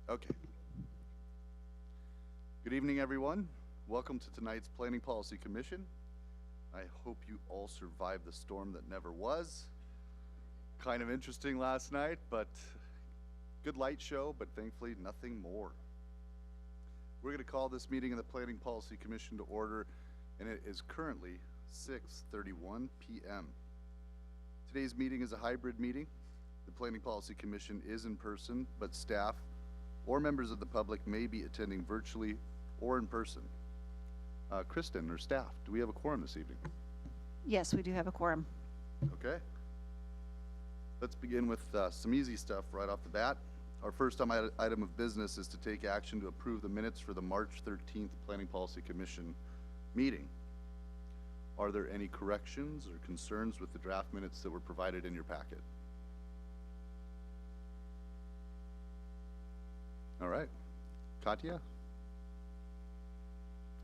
Okay. Good evening, everyone. Welcome to tonight's Planning Policy Commission. I hope you all survived the storm that never was. Kind of interesting last night, but good light show, but thankfully nothing more. We're going to call this meeting of the Planning Policy Commission to order, and it is currently 6:31 p.m. Today's meeting is a hybrid meeting. The Planning Policy Commission is in person, but staff or members of the public may be attending virtually or in person. Kristen, or staff, do we have a quorum this evening? Yes, we do have a quorum. Okay. Let's begin with some easy stuff right off the bat. Our first item of business is to take action to approve the minutes for the March 13th Planning Policy Commission meeting. Are there any corrections or concerns with the draft minutes that were provided in your packet? All right. Katya?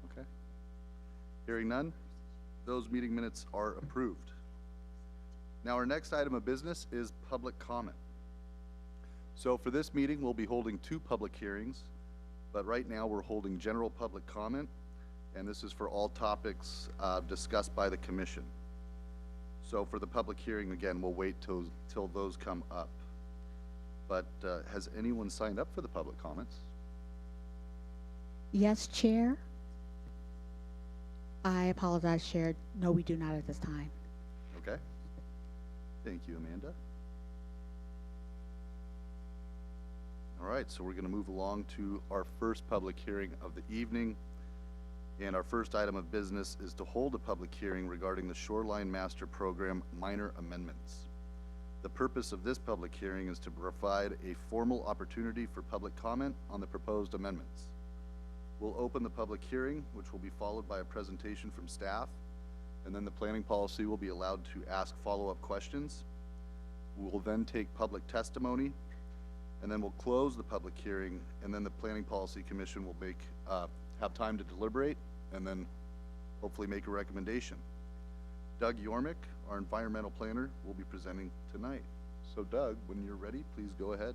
Okay. Hearing none, those meeting minutes are approved. Now our next item of business is public comment. So for this meeting, we'll be holding two public hearings, but right now we're holding general public comment, and this is for all topics discussed by the commission. So for the public hearing, again, we'll wait till those come up. But has anyone signed up for the public comments? Yes, Chair. I apologize, Chair. No, we do not at this time. Okay. Thank you, Amanda. All right, so we're going to move along to our first public hearing of the evening. And our first item of business is to hold a public hearing regarding the Shoreline Master Program minor amendments. The purpose of this public hearing is to provide a formal opportunity for public comment on the proposed amendments. We'll open the public hearing, which will be followed by a presentation from staff, and then the planning policy will be allowed to ask follow-up questions. We will then take public testimony, and then we'll close the public hearing, and then the Planning Policy Commission will have time to deliberate, and then hopefully make a recommendation. Doug Yormick, our environmental planner, will be presenting tonight. So Doug, when you're ready, please go ahead.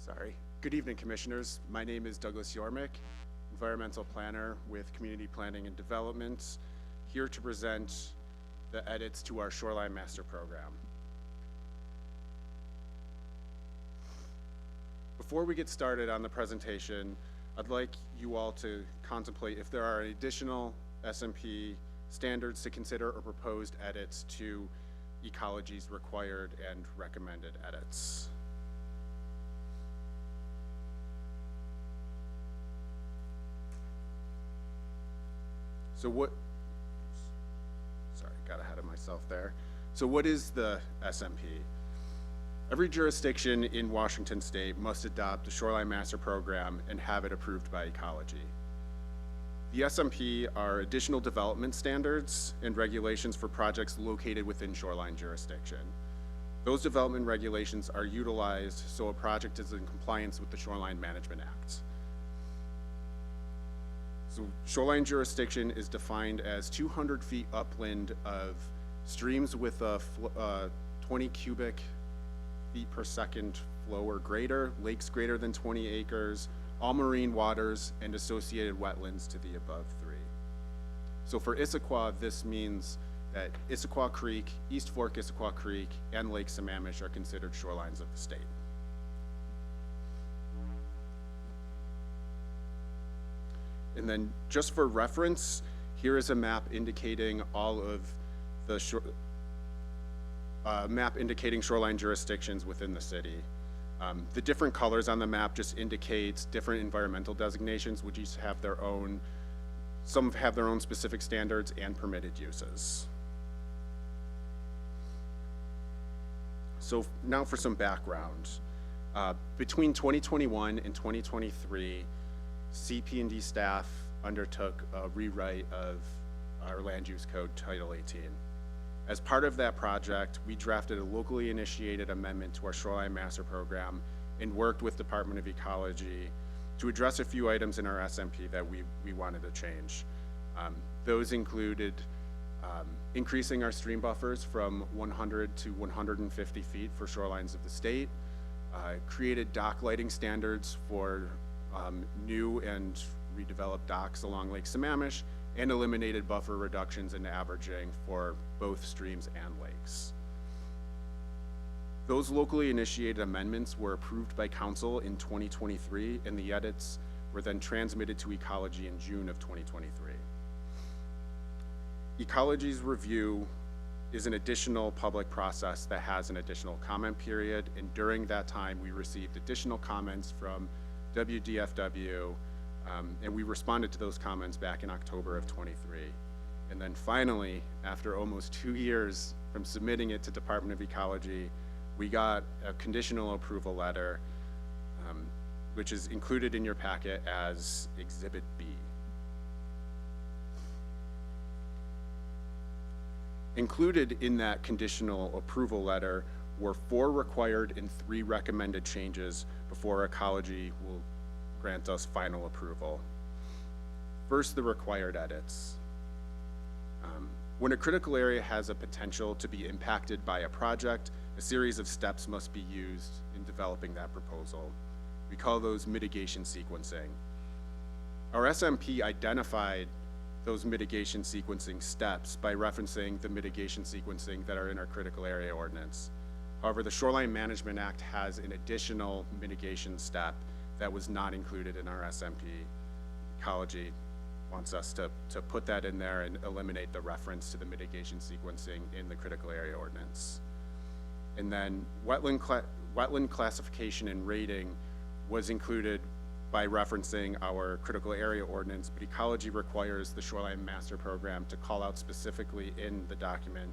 Sorry. Good evening, Commissioners. My name is Douglas Yormick, Environmental Planner with Community Planning and Development, here to present the edits to our Shoreline Master Program. Before we get started on the presentation, I'd like you all to contemplate if there are additional SMP standards to consider or proposed edits to Ecology's required and recommended edits. So sorry, got ahead of myself there. So what is the SMP? Every jurisdiction in Washington State must adopt the Shoreline Master Program and have it approved by Ecology. The SMP are additional development standards and regulations for projects located within shoreline jurisdiction. Those development regulations are utilized so a project is in compliance with the Shoreline Management Act. So shoreline jurisdiction is defined as 200 feet upland of streams with a 20 cubic feet per second flow or greater, lakes greater than 20 acres, all marine waters, and associated wetlands to the above 3. So for Issaquah, this means that Issaquah Creek, East Fork Issaquah Creek, and Lake Sammamish are considered shorelines of the state. And then just for reference, here is a map indicating all of the map indicating shoreline jurisdictions within the city. The different colors on the map just indicates different environmental designations, which each have their own, some have their own specific standards and permitted uses. So now for some background. Between 2021 and 2023, CP&D staff undertook a rewrite of our land use code, Title 18. As part of that project, we drafted a locally initiated amendment to our Shoreline Master Program and worked with Department of Ecology to address a few items in our SMP that we wanted to change. Those included increasing our stream buffers from 100 to 150 feet for shorelines of the state, created dock lighting standards for new and redeveloped docks along Lake Sammamish, and eliminated buffer reductions in averaging for both streams and lakes. Those locally initiated amendments were approved by council in 2023, and the edits were then transmitted to Ecology in June of 2023. Ecology's review is an additional public process that has an additional comment period, and during that time we received additional comments from WDFW, and we responded to those comments back in October of 23. And then finally, after almost 2 years from submitting it to Department of Ecology, we got a conditional approval letter, which is included in your packet as Exhibit B. Included in that conditional approval letter were 4 required and 3 recommended changes before Ecology will grant us final approval. First, the required edits. When a critical area has a potential to be impacted by a project, a series of steps must be used in developing that proposal. We call those mitigation sequencing. Our SMP identified those mitigation sequencing steps by referencing the mitigation sequencing that are in our critical area ordinance. However, the Shoreline Management Act has an additional mitigation step that was not included in our SMP. Ecology wants us to put that in there and eliminate the reference to the mitigation sequencing in the critical area ordinance. And then wetland classification and rating was included by referencing our critical area ordinance, but Ecology requires the Shoreline Master Program to call out specifically in the document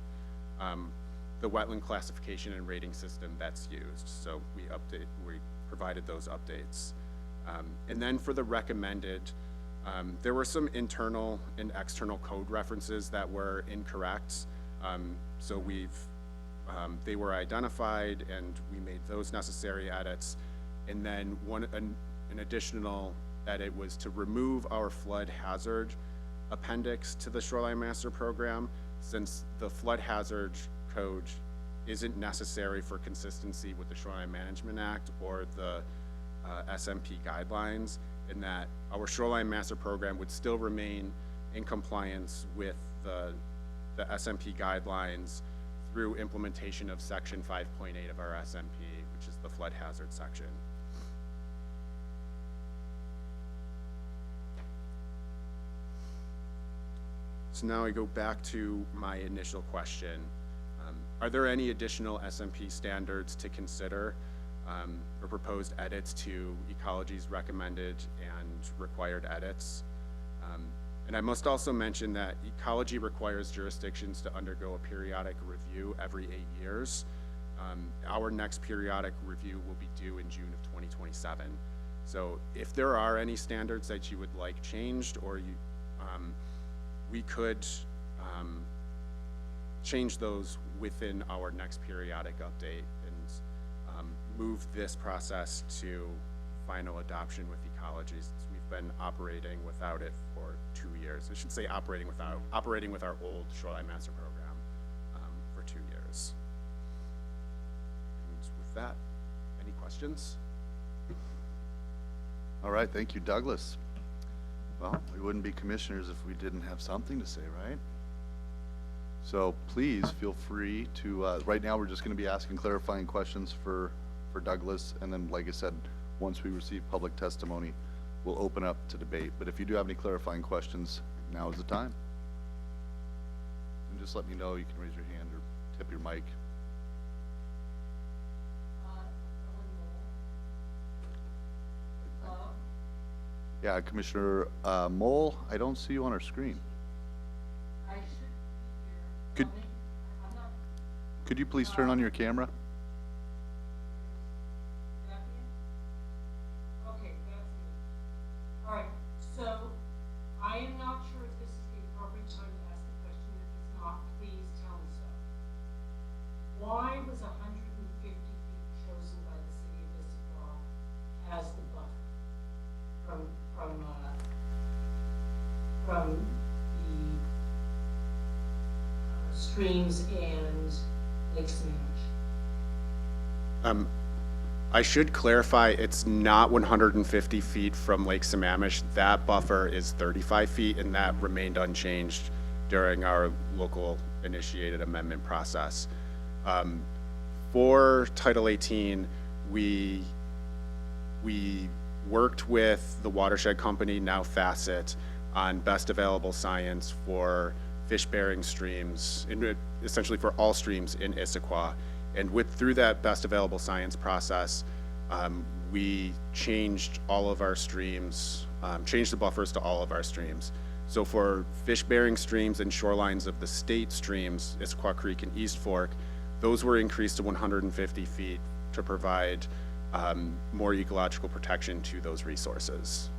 the wetland classification and rating system that's used. So we provided those updates. And then for the recommended, there were some internal and external code references that were incorrect. So they were identified and we made those necessary edits. And then an additional edit was to remove our flood hazard appendix to the Shoreline Master Program, since the flood hazard code isn't necessary for consistency with the Shoreline Management Act or the SMP guidelines, and that our Shoreline Master Program would still remain in compliance with the SMP guidelines through implementation of section 5.8 of our SMP, which is the flood hazard section. So now I go back to my initial question. Are there any additional SMP standards to consider or proposed edits to Ecology's recommended and required edits? And I must also mention that Ecology requires jurisdictions to undergo a periodic review every 8 years. Our next periodic review will be due in June of 2027. So if there are any standards that you would like changed, or we could change those within our next periodic update and move this process to final adoption with Ecology, since we've been operating without it for 2 years. I should say operating with our old Shoreline Master Program for 2 years. And with that, any questions? All right, thank you, Douglas. Well, we wouldn't be commissioners if we didn't have something to say, right? So please feel free to, right now we're just gonna be asking clarifying questions for Douglas, and then, like I said, once we receive public testimony, we'll open up to debate. But if you do have any clarifying questions, now is the time. And just let me know, you can raise your hand or tip your mic. Yeah, Commissioner Mole, I don't see you on our screen. I should be here. Could you please turn on your camera? streams and Lake Sammamish? I should clarify, it's not 150 feet from Lake Sammamish. That buffer is 35 feet, and that remained unchanged during our local initiated amendment process. For Title 18, we worked with the watershed company, now Facet, on best available science for fish-bearing streams, essentially for all streams in Issaquah. And through that best available science process, we changed all of our streams, changed the buffers to all of our streams. So for fish-bearing streams and shorelines of the state streams, Issaquah Creek and East Fork, those were increased to 150 feet to provide more ecological protection to those resources,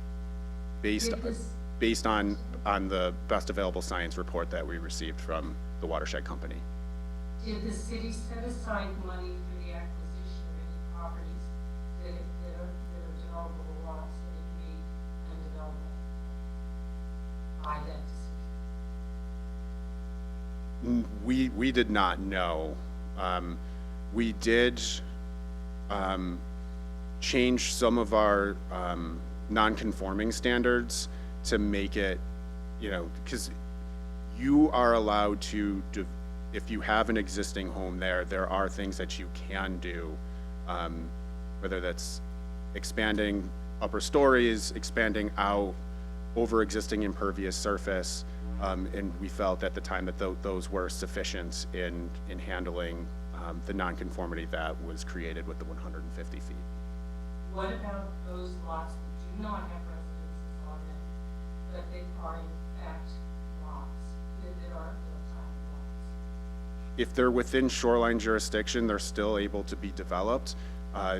based on the best available science report that we received from the watershed company. Did the city set aside money for the acquisition of any properties that are developable lots that it may undevelopable by that decision? We did not know. We did change some of our non-conforming standards to make it, because you are allowed to, if you have an existing home there are things that you can do, whether that's expanding upper stories, expanding out over existing impervious surface, and we felt at the time that those were sufficient in handling the nonconformity that was created with the 150 feet. What about those lots that do not have residences on them, but they are in fact lots, that are planted lots? If they're within shoreline jurisdiction, they're still able to be developed.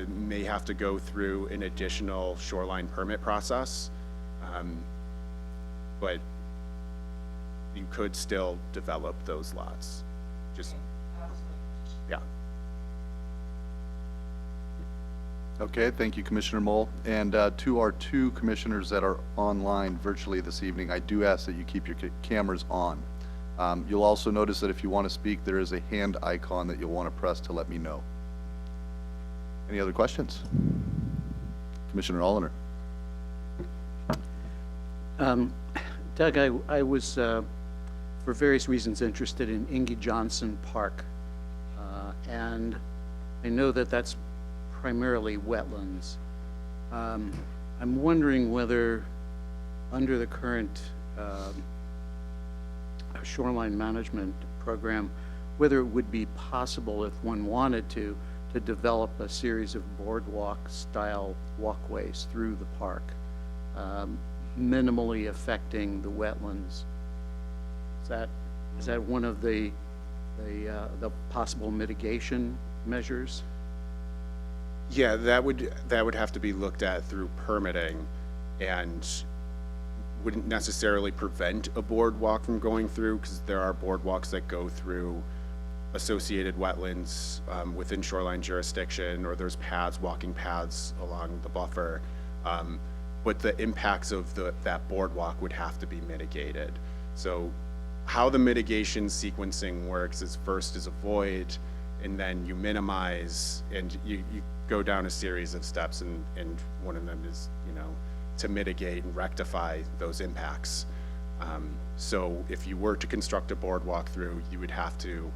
May have to go through an additional shoreline permit process, but you could still develop those lots. Just, yeah. Okay, thank you, Commissioner Mole. And to our two commissioners that are online virtually this evening, I do ask that you keep your cameras on. You'll also notice that if you want to speak, there is a hand icon that you'll want to press to let me know. Any other questions? Commissioner Allender. Doug, I was, for various reasons, interested in Inge Johnson Park. And I know that that's primarily wetlands. I'm wondering whether, under the current shoreline management program, whether it would be possible, if one wanted to develop a series of boardwalk-style walkways through the park, minimally affecting the wetlands. Is that one of the possible mitigation measures? Yeah, that would have to be looked at through permitting, and wouldn't necessarily prevent a boardwalk from going through, because there are boardwalks that go through associated wetlands within shoreline jurisdiction, or there's walking paths along the buffer. But the impacts of that boardwalk would have to be mitigated. So how the mitigation sequencing works is first is avoid, and then you minimize, and you go down a series of steps, and one of them is, to mitigate and rectify those impacts. So if you were to construct a boardwalk through, you would have to,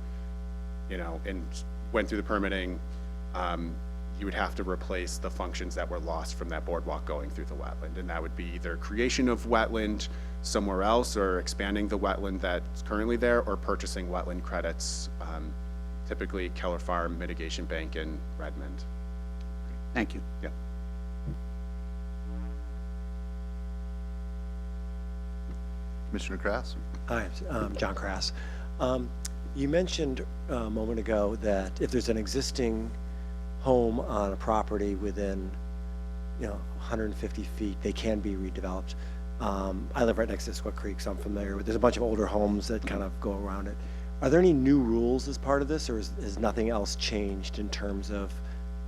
and went through the permitting, you would have to replace the functions that were lost from that boardwalk going through the wetland. And that would be either creation of wetland somewhere else, or expanding the wetland that's currently there, or purchasing wetland credits, typically Keller Farm Mitigation Bank in Redmond. Thank you. Yeah. Commissioner Krass. Hi, John Krass. You mentioned a moment ago that if there's an existing home on a property within, 150 feet, they can be redeveloped. I live right next to Issaquah Creek, so I'm familiar with. There's a bunch of older homes that kind of go around it. Are there any new rules as part of this, or has nothing else changed in terms of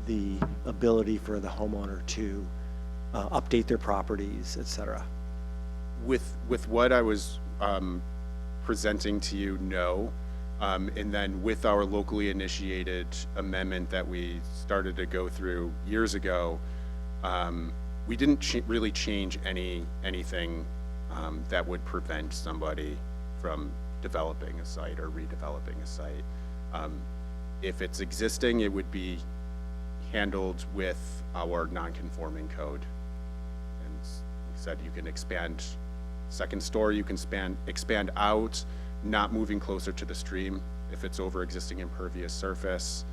the ability for the homeowner to update their properties, et cetera? With what I was presenting to you, no. And then with our locally initiated amendment that we started to go through years ago, we didn't really change anything that would prevent somebody from developing a site or redeveloping a site. If it's existing, it would be handled with our non-conforming code. And we said you can expand second story, you can expand out, not moving closer to the stream if it's over existing impervious surface.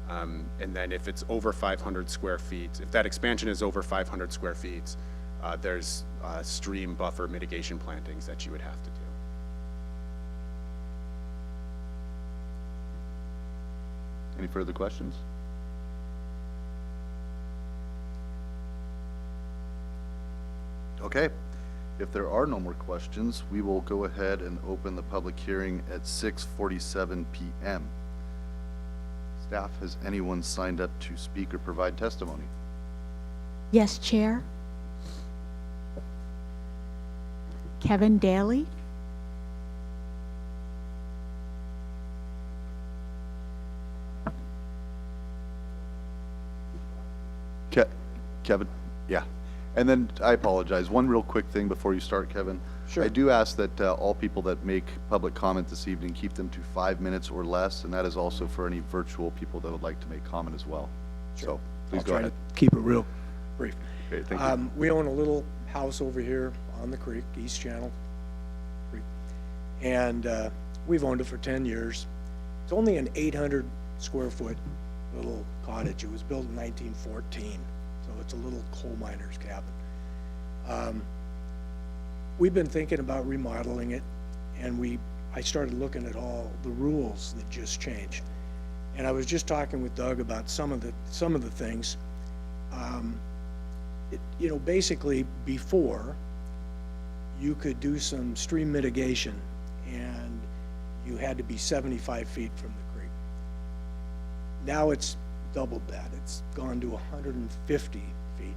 And then if it's over 500 square feet, if that expansion is over 500 square feet, there's stream buffer mitigation plantings that you would have to do. Any further questions? Okay, if there are no more questions, we will go ahead and open the public hearing at 6:47 PM. Staff, has anyone signed up to speak or provide testimony? Yes, Chair. Kevin Daly. Kevin? Yeah. And then, I apologize, one real quick thing before you start, Kevin. Sure. I do ask that all people that make public comment this evening, keep them to 5 minutes or less, and that is also for any virtual people that would like to make comment as well. So, please I'll go try ahead. to keep it real brief. Okay, thank you. We own a little house over here on the creek, East Channel Creek. And we've owned it for 10 years. It's only an 800 square foot little cottage. It was built in 1914, so it's a little coal miner's cabin. We've been thinking about remodeling it, and I started looking at all the rules that just changed. And I was just talking with Doug about some of the things. Basically before, you could do some stream mitigation, and you had to be 75 feet from the creek. Now it's doubled that. It's gone to 150 feet.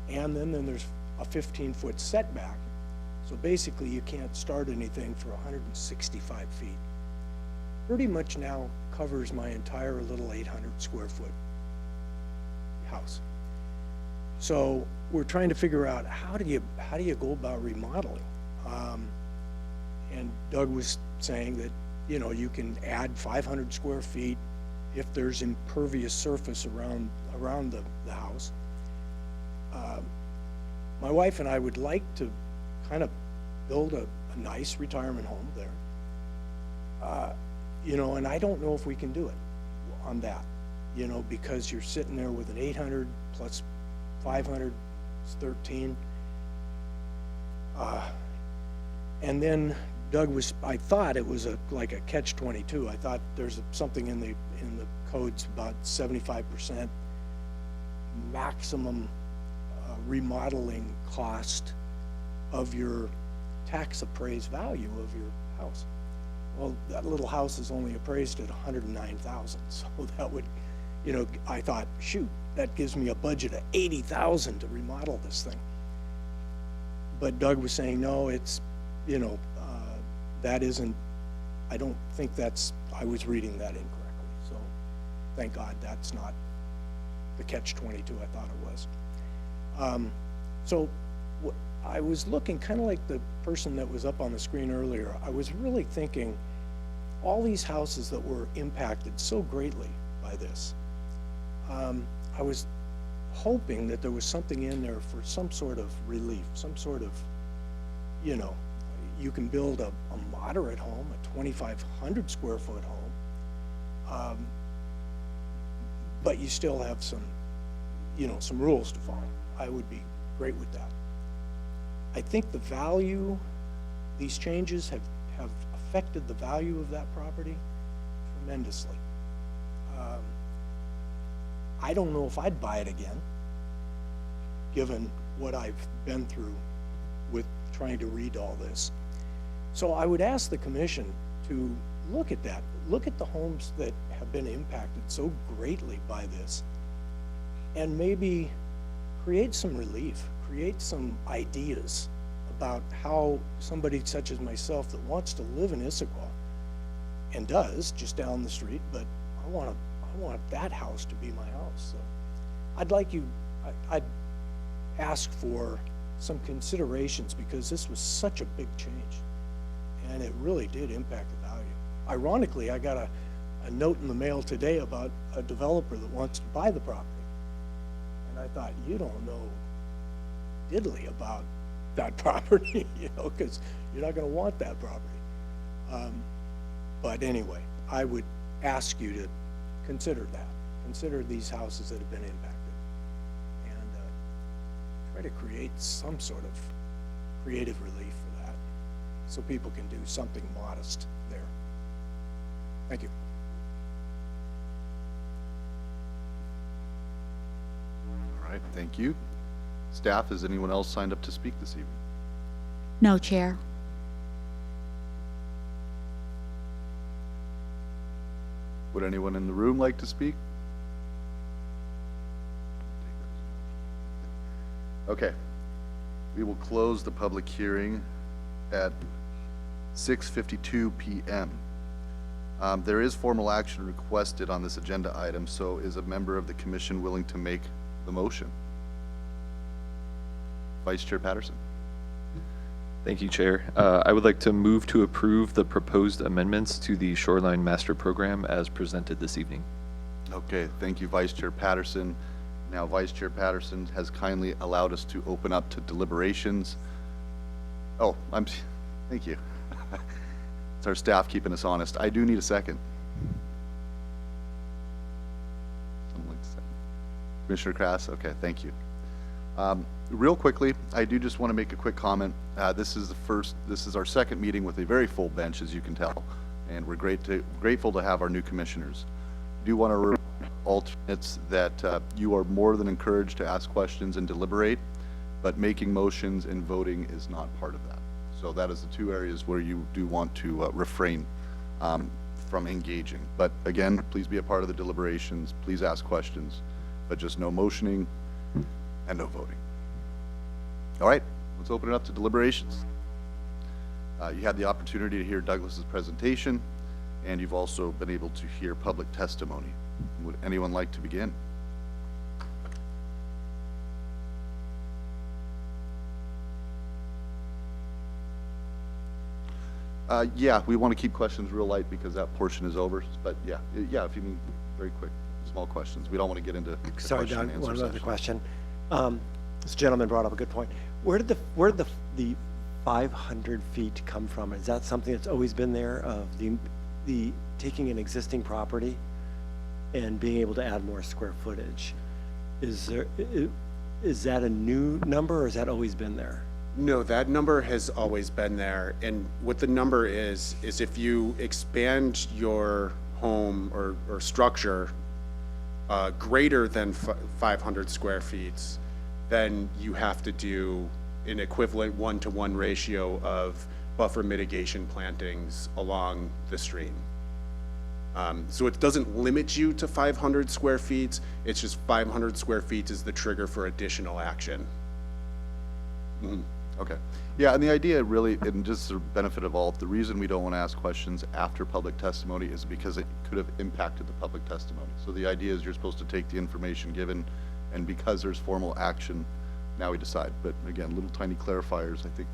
And then there's a 15-foot setback. So basically, you can't start anything for 165 feet. Pretty much now covers my entire little 800 square foot house. So we're trying to figure out how do you go about remodeling? And Doug was saying that, you can add 500 square feet if there's impervious surface around the house. My wife and I would like to kind of build a nice retirement home there. And I don't know if we can do it on that, because you're sitting there with an 800 plus 500, it's 13. And then I thought it was like a catch-22. I thought there's something in the codes about 75% maximum remodeling cost of your tax appraised value of your house. Well, that little house is only appraised at $109,000, so that would, I thought, shoot, that gives me a budget of $80,000 to remodel this thing. But Doug was saying, no, it's, that isn't, I don't think I was reading that incorrectly. So thank God that's not the catch-22 I thought it was. I was looking kind of like the person that was up on the screen earlier. I was really thinking all these houses that were impacted so greatly by this. I was hoping that there was something in there for some sort of relief, some sort of, you can build a moderate home, a 2,500 square foot home, but you still have some rules to follow. I would be great with that. I think the value, these changes have affected the value of that property tremendously. I don't know if I'd buy it again, given what I've been through with trying to read all this. So I would ask the commission to look at that, look at the homes that have been impacted so greatly by this, and maybe create some relief, create some ideas about how somebody such as myself that wants to live in Issaquah and does, just down the street, but I want that house to be my house, so. I'd ask for some considerations, because this was such a big change, and it really did impact the value. Ironically, I got a note in the mail today about a developer that wants to buy the property. And I thought, you don't know diddly about that property, you know, because you're not gonna want that property. But anyway, I would ask you to consider that. Consider these houses that have been impacted. And try to create some sort of creative relief for that, so people can do something modest there. Thank you. All right, thank you. Staff, has anyone else signed up to speak this evening? No, Chair. Would anyone in the room like to speak? Okay, we will close the public hearing at 6:52 p.m. There is formal action requested on this agenda item, so is a member of the commission willing to make the motion? Vice Chair Patterson. Thank you, Chair. I would like to move to approve the proposed amendments to the Shoreline Master Program as presented this evening. Okay, thank you, Vice Chair Patterson. Now, Vice Chair Patterson has kindly allowed us to open up to deliberations. Oh, thank you. It's our staff keeping us honest. I do need a second. Someone like to second? Commissioner Krass, okay, thank you. Real quickly, I do just want to make a quick comment. This is our second meeting with a very full bench, as you can tell, and we're grateful to have our new commissioners. I do want to remind alternates that you are more than encouraged to ask questions and deliberate, but making motions and voting is not part of that. So that is the two areas where you do want to refrain from engaging. But again, please be a part of the deliberations, please ask questions, but just no motioning and no voting. All right, let's open it up to deliberations. You had the opportunity to hear Douglas's presentation, and you've also been able to hear public testimony. Would anyone like to begin? Yeah, we want to keep questions real light because that portion is over, but yeah, if you need very quick, small questions. We don't want to get into the Sorry, question Doug, and answer one other session. question. This gentleman brought up a good point. Where did the 500 feet come from? Is that something that's always been there, of the taking an existing property and being able to add more square footage? Is that a new number, or has that always been there? No, that number has always been there, and what the number is if you expand your home or structure greater than 500 square feet, then you have to do an equivalent 1-to-1 ratio of buffer mitigation plantings along the stream. So it doesn't limit you to 500 square feet, it's just 500 square feet is the trigger for additional action. Okay. Yeah, and the idea really, and just the benefit of all, the reason we don't want to ask questions after public testimony is because it could have impacted the public testimony. So the idea is you're supposed to take the information given, and because there's formal action, now we decide. But again, little tiny clarifiers, I think,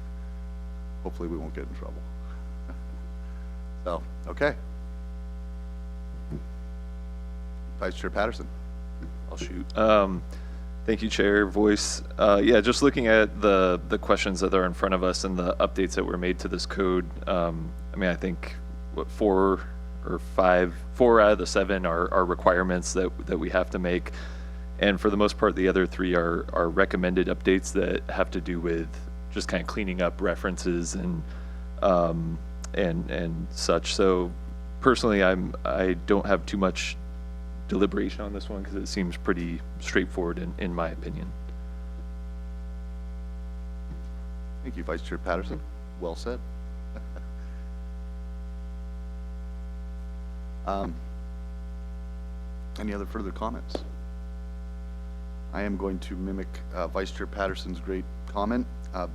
hopefully we won't get in trouble. So, okay. Vice Chair Patterson. I'll shoot. Thank you, Chair. Voice. Yeah, just looking at the questions that are in front of us and the updates that were made to this code. I mean, I think what 4 out of the 7 are requirements that we have to make, and for the most part, the other 3 are recommended updates that have to do with just kind of cleaning up references and such. So personally, I don't have too much deliberation on this one because it seems pretty straightforward in my opinion. Thank you, Vice Chair Patterson. Well said. Any other further comments? I am going to mimic Vice Chair Patterson's great comment.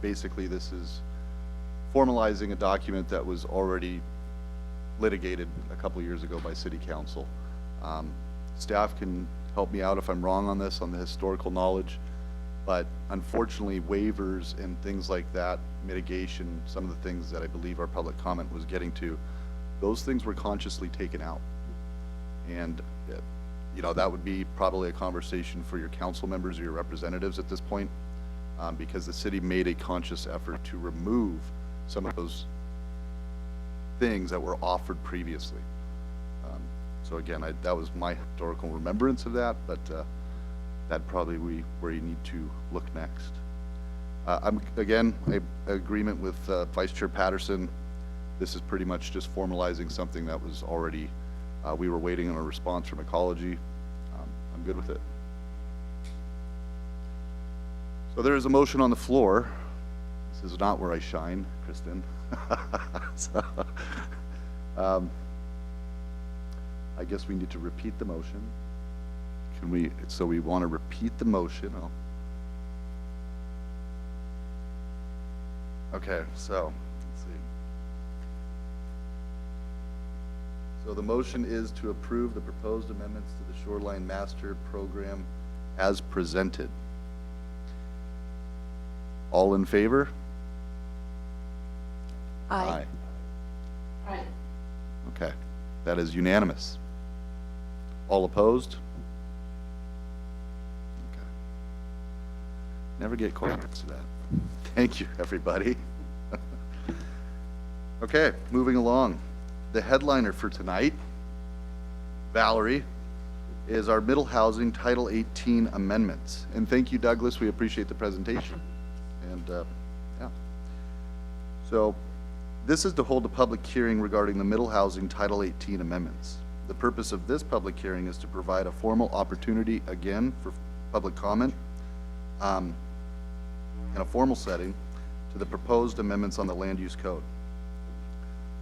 Basically, this is formalizing a document that was already litigated a couple years ago by city council. Staff can help me out if I'm wrong on this, on the historical knowledge, but unfortunately waivers and things like that, mitigation, some of the things that I believe our public comment was getting to, those things were consciously taken out. And you know, that would be probably a conversation for your council members or your representatives at this point, because the city made a conscious effort to remove some of those things that were offered previously. So again, that was my historical remembrance of that, but that probably where you need to look next. Agreement with Vice Chair Patterson. This is pretty much just formalizing something that was already, we were waiting on a response from ecology. I'm good with it. So there is a motion on the floor. This is not where I shine, Kristen. So, I guess we need to repeat the motion. Can we, so we want to repeat the motion. Okay, so, let's see. So the motion is to approve the proposed amendments to the Shoreline Master Program as presented. All in favor? Aye. Aye. Okay, that is unanimous. All opposed? Okay. Never get quiet to that. Thank you, everybody. Okay, moving along. The headliner for tonight, Valerie, is our middle housing Title 18 amendments. And thank you, Douglas. We appreciate the presentation. And yeah. So this is to hold a public hearing regarding the middle housing Title 18 amendments. The purpose of this public hearing is to provide a formal opportunity again for public comment in a formal setting to the proposed amendments on the land use code.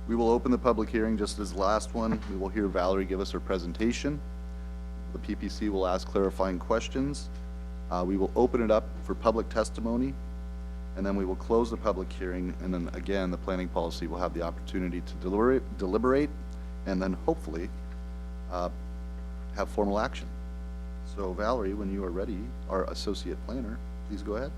We will open the public hearing just as the last one. We will hear Valerie give us her presentation. The PPC will ask clarifying questions. We will open it up for public testimony, and then we will close the public hearing, and then again, the planning policy will have the opportunity to deliberate and then hopefully have formal action. So Valerie, when you are ready, our associate planner, please go ahead.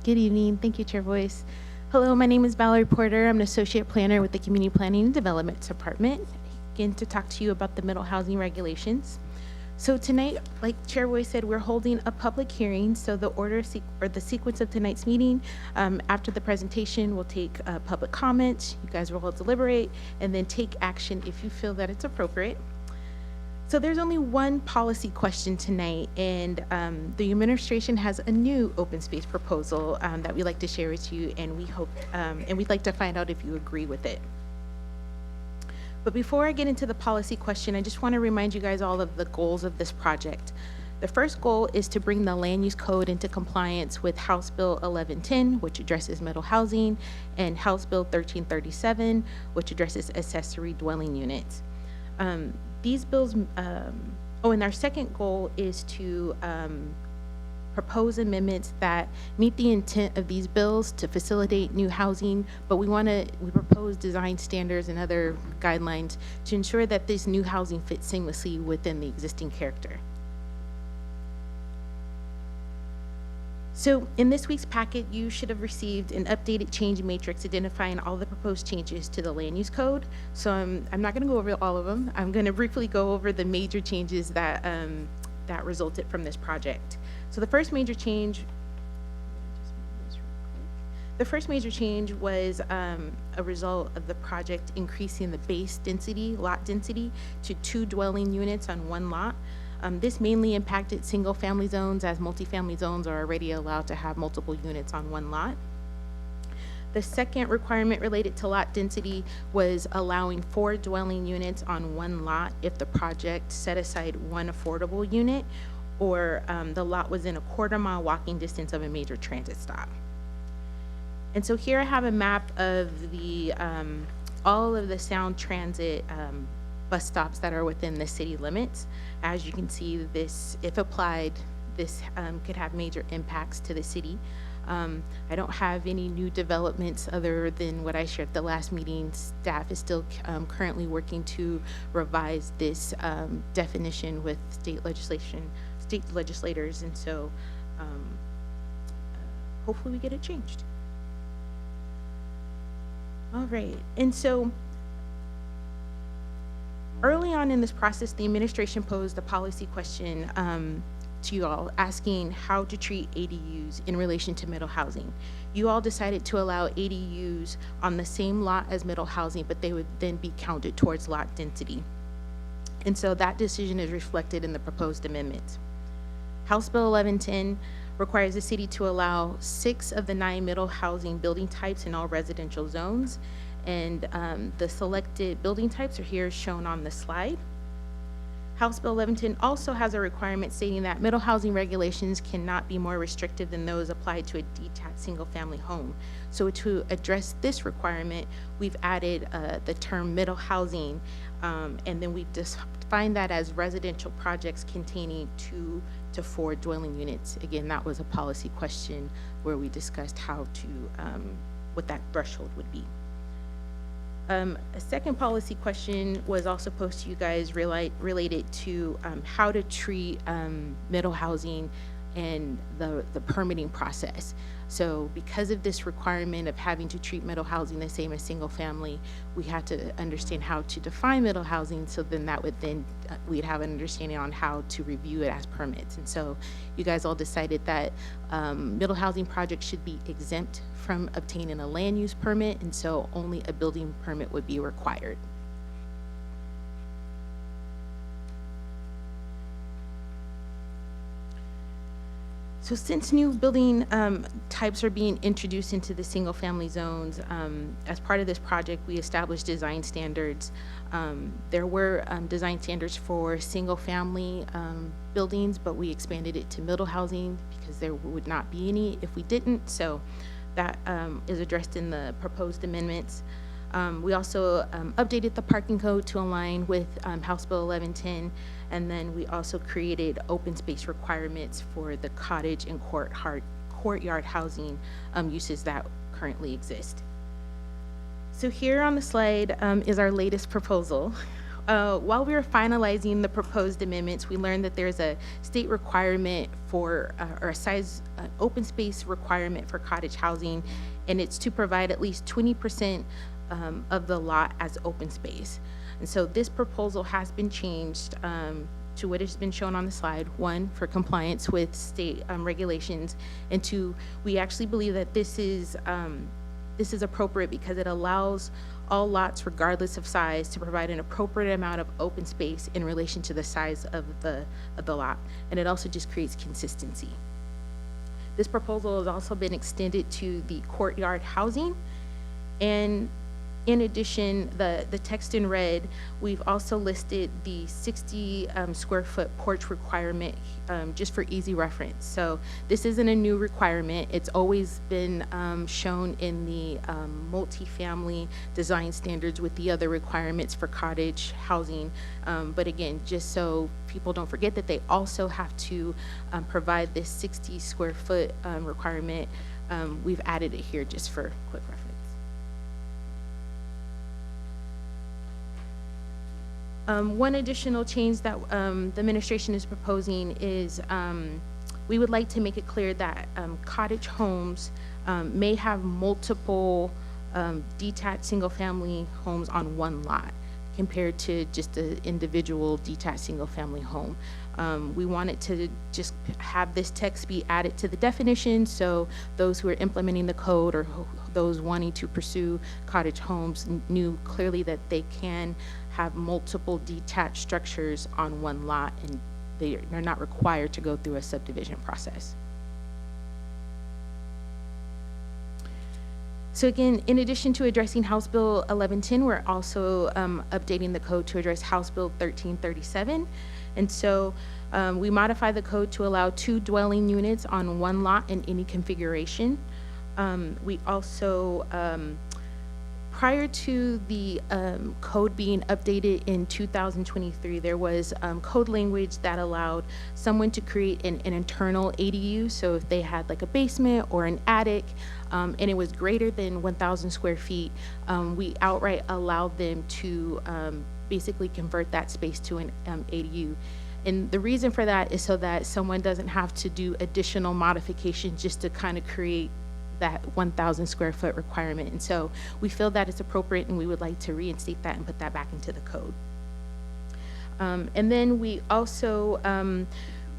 Good evening. Thank you, Chair Voice. Hello, my name is Valerie Porter. I'm an associate planner with the Community Planning and Development Department. Again, to talk to you about the middle housing regulations. So tonight, like Chair Voice said, we're holding a public hearing. So the the sequence of tonight's meeting, after the presentation, we'll take public comment. You guys will all deliberate and then take action if you feel that it's appropriate. So there's only one policy question tonight, and the administration has a new open space proposal that we'd like to share with you, and we hope, and we'd like to find out if you agree with it. But before I get into the policy question, I just want to remind you guys all of the goals of this project. The first goal is to bring the land use code into compliance with House Bill 1110, which addresses middle housing, and House Bill 1337, which addresses accessory dwelling units. These bills, and our second goal is to propose amendments that meet the intent of these bills to facilitate new housing, but we propose design standards and other guidelines to ensure that this new housing fits seamlessly within the existing character. So in this week's packet, you should have received an updated change matrix identifying all the proposed changes to the land use code. So I'm not going to go over all of them. I'm going to briefly go over the major changes that that resulted from this project. So the first major change was a result of the project increasing the base density, lot density, to 2 dwelling units on 1 lot. This mainly impacted single-family zones, as multifamily zones are already allowed to have multiple units on 1 lot. The second requirement related to lot density was allowing 4 dwelling units on 1 lot if the project set aside 1 affordable unit, or the lot was in a 1/4 mile walking distance of a major transit stop. And so here I have a map of the all of the Sound Transit bus stops that are within the city limits. As you can see, this, if applied, this could have major impacts to the city. I don't have any new developments other than what I shared at the last meeting. Staff is still currently working to revise this definition with state legislators, and so hopefully we get it changed. All right, and so early on in this process, the administration posed a policy question to you all, asking how to treat ADUs in relation to middle housing. You all decided to allow ADUs on the same lot as middle housing, but they would then be counted towards lot density. And so that decision is reflected in the proposed amendment. House Bill 1110 requires the city to allow 6 of the 9 middle housing building types in all residential zones. And the selected building types are here shown on the slide. House Bill 1110 also has a requirement stating that middle housing regulations cannot be more restrictive than those applied to a detached single-family home. So to address this requirement, we've added the term middle housing, and then we've defined that as residential projects containing 2 to 4 dwelling units. Again, that was a policy question where we discussed how to, what that threshold would be. A second policy question was also posed to you guys related to how to treat middle housing and the permitting process. So because of this requirement of having to treat middle housing the same as single family, we had to understand how to define middle housing, so then that would then, we'd have an understanding on how to review it as permits. And so you guys all decided that middle housing projects should be exempt from obtaining a land use permit, and so only a building permit would be required. So since new building types are being introduced into the single family zones, as part of this project, we established design standards. There were design standards for single family buildings, but we expanded it to middle housing because there would not be any if we didn't. So that is addressed in the proposed amendments. We also updated the parking code to align with House Bill 1110, and then we also created open space requirements for the cottage and courtyard housing uses that currently exist. So here on the slide is our latest proposal. While we were finalizing the proposed amendments, we learned that there's a state requirement for, or a size open space requirement for cottage housing, and it's to provide at least 20% of the lot as open space. And so this proposal has been changed to what has been shown on the slide. 1, for compliance with state regulations, and 2, we actually believe that this is appropriate because it allows all lots, regardless of size, to provide an appropriate amount of open space in relation to the size of the lot, and it also just creates consistency. This proposal has also been extended to the courtyard housing, and in addition, the text in red, we've also listed the 60 square foot porch requirement just for easy reference. So this isn't a new requirement. It's always been shown in the multifamily design standards with the other requirements for cottage housing. But again, just so people don't forget that they also have to provide this 60 square foot requirement, we've added it here just for quick reference. One additional change that the administration is proposing is we would like to make it clear that cottage homes may have multiple detached single-family homes on one lot compared to just an individual detached single-family home. We wanted to just have this text be added to the definition, so those who are implementing the code or those wanting to pursue cottage homes knew clearly that they can have multiple detached structures on one lot, and they're not required to go through a subdivision process. So again, in addition to addressing House Bill 1110, we're also updating the code to address House Bill 1337. And so we modify the code to allow 2 dwelling units on one lot in any configuration. We also Prior to the code being updated in 2023, there was code language that allowed someone to create an internal ADU. So if they had like a basement or an attic, and it was greater than 1,000 square feet, we outright allowed them to basically convert that space to an ADU. And the reason for that is so that someone doesn't have to do additional modifications just to kind of create that 1,000 square foot requirement. And so we feel that it's appropriate, and we would like to reinstate that and put that back into the code. And then we also,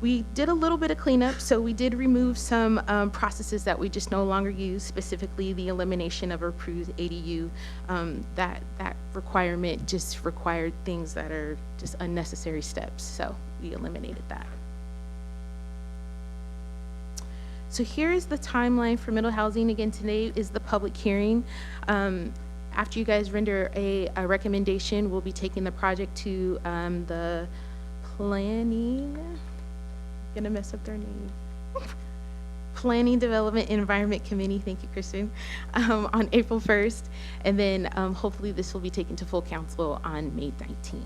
we did a little bit of cleanup. So we did remove some processes that we just no longer use, specifically the elimination of approved ADU. That requirement just required things that are just unnecessary steps. So we eliminated that. So here is the timeline for middle housing. Again, today is the public hearing. After you guys render a recommendation, we'll be taking the project to the planning, gonna mess up their name. Planning Development Environment Committee, thank you, Kristen, on April 1st. And then hopefully this will be taken to full council on May 19th.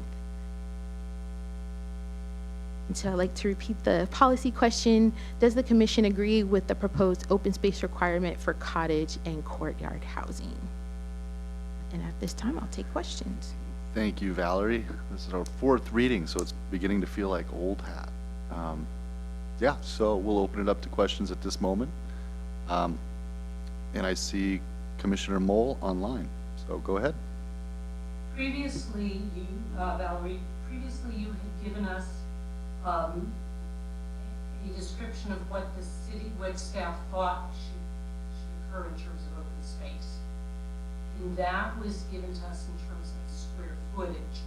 And so I'd like to repeat the policy question. Does the commission agree with the proposed open space requirement for cottage and courtyard housing? And at this time, I'll take questions. Thank you, Valerie. This is our 4th reading, so it's beginning to feel like old hat. Yeah, so we'll open it up to questions at this moment. And I see Commissioner Mole online, so go ahead. Previously, Valerie, you had given us a description of what the city, what staff thought should occur in terms of open space. And that was given to us in terms of square footage.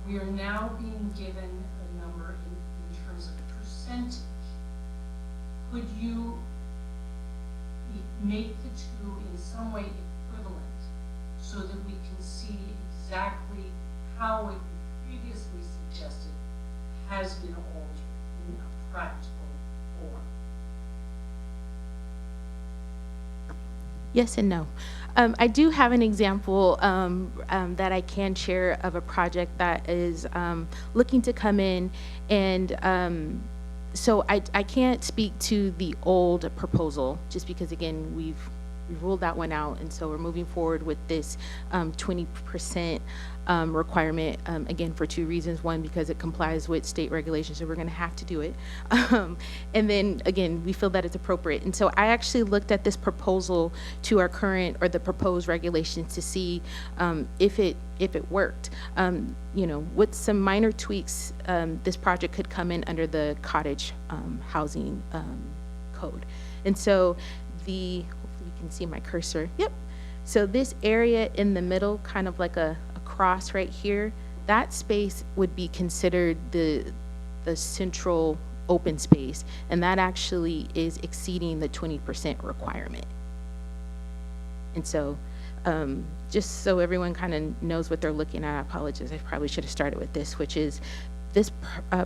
We are now being given a number in terms of percentage. Could you make the two in some way equivalent so that we can see exactly how what you previously suggested has been altered in a practical form? Yes and no. I do have an example that I can share of a project that is looking to come in, and so I can't speak to the old proposal just because, again, we've ruled that one out, and so we're moving forward with this 20% requirement, again, for 2 reasons. One, because it complies with state regulations, so we're going to have to do it. And then, again, we feel that it's appropriate. And so I actually looked at this proposal to our current or the proposed regulations to see if it worked. You know, with some minor tweaks, this project could come in under the cottage housing code. And so hopefully you can see my cursor. Yep. So this area in the middle, kind of like a cross right here, that space would be considered the central open space, and that actually is exceeding the 20% requirement. And so just so everyone kind of knows what they're looking at, I apologize, I probably should have started with this, which is this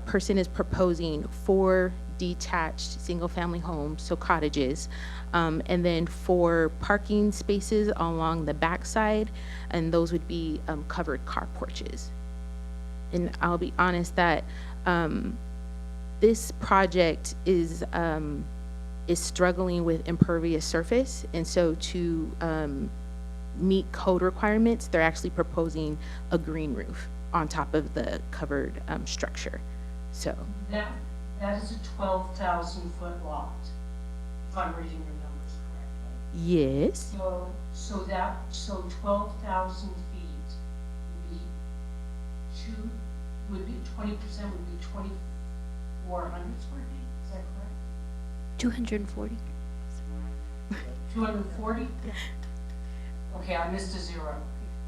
person is proposing 4 detached single-family homes, so cottages, and then 4 parking spaces along the backside, and those would be covered car porches. And I'll be honest that this project is struggling with impervious surface, and so to meet code requirements, they're actually proposing a green roof on top of the covered structure. So that is a 12,000 foot lot, if I'm reading your numbers correctly. yes, So 12,000 feet would be 20% would be 2,400 square feet. Is that correct? 240. 240? Okay, I missed a 0.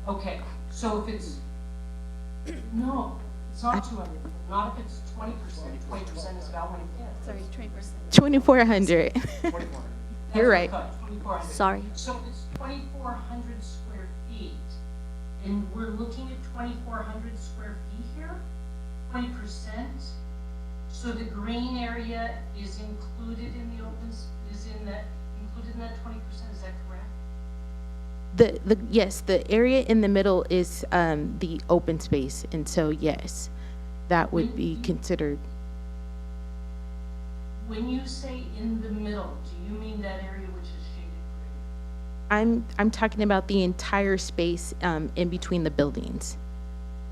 Okay, so if it's no, it's not 200. Not if it's 20%. 20% is about 1/5. Sorry, 20%. 2,400. You're right. 2,400. Sorry. So it's 2,400 square feet, and we're looking at 2,400 square feet here, 20%. So the green area is included in the included in that 20%. Is that correct? Yes, the area in the middle is the open space, and so yes, that would be considered. When you say in the middle, do you mean that area which is shaded green? I'm talking about the entire space in between the buildings.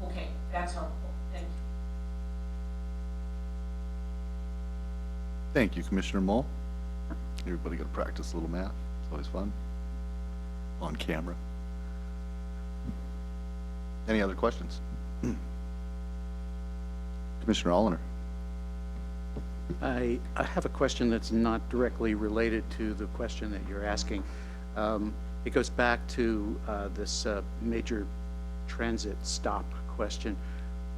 Okay, that's helpful, thank you. Thank you, Commissioner Mull. Everybody got to practice a little math. It's always fun. On camera. Any other questions? Commissioner Allender. I have a question that's not directly related to the question that you're asking. It goes back to this major transit stop question.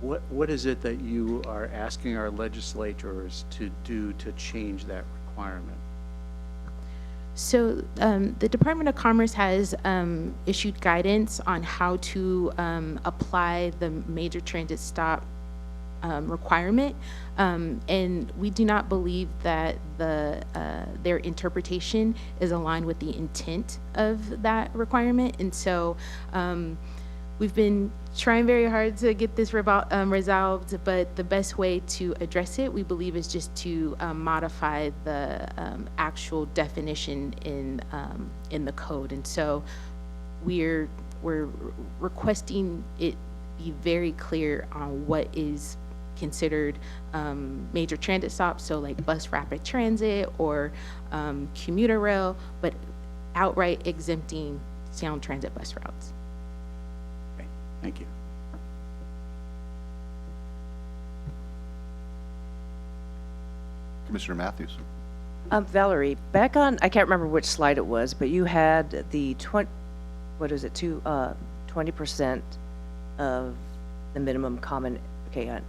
What is it that you are asking our legislators to do to change that requirement? So the Department of Commerce has issued guidance on how to apply the major transit stop requirement, and we do not believe that their interpretation is aligned with the intent of that requirement. And so we've been trying very hard to get this resolved, but the best way to address it, we believe, is just to modify the actual definition in the code. And so we're requesting it be very clear on what is considered major transit stops, so like bus rapid transit or commuter rail, but outright exempting sound transit bus routes. Okay, thank you. Commissioner Matthews. Valerie, back on, I can't remember which slide it was, but you had the 20% of the minimum common, okay,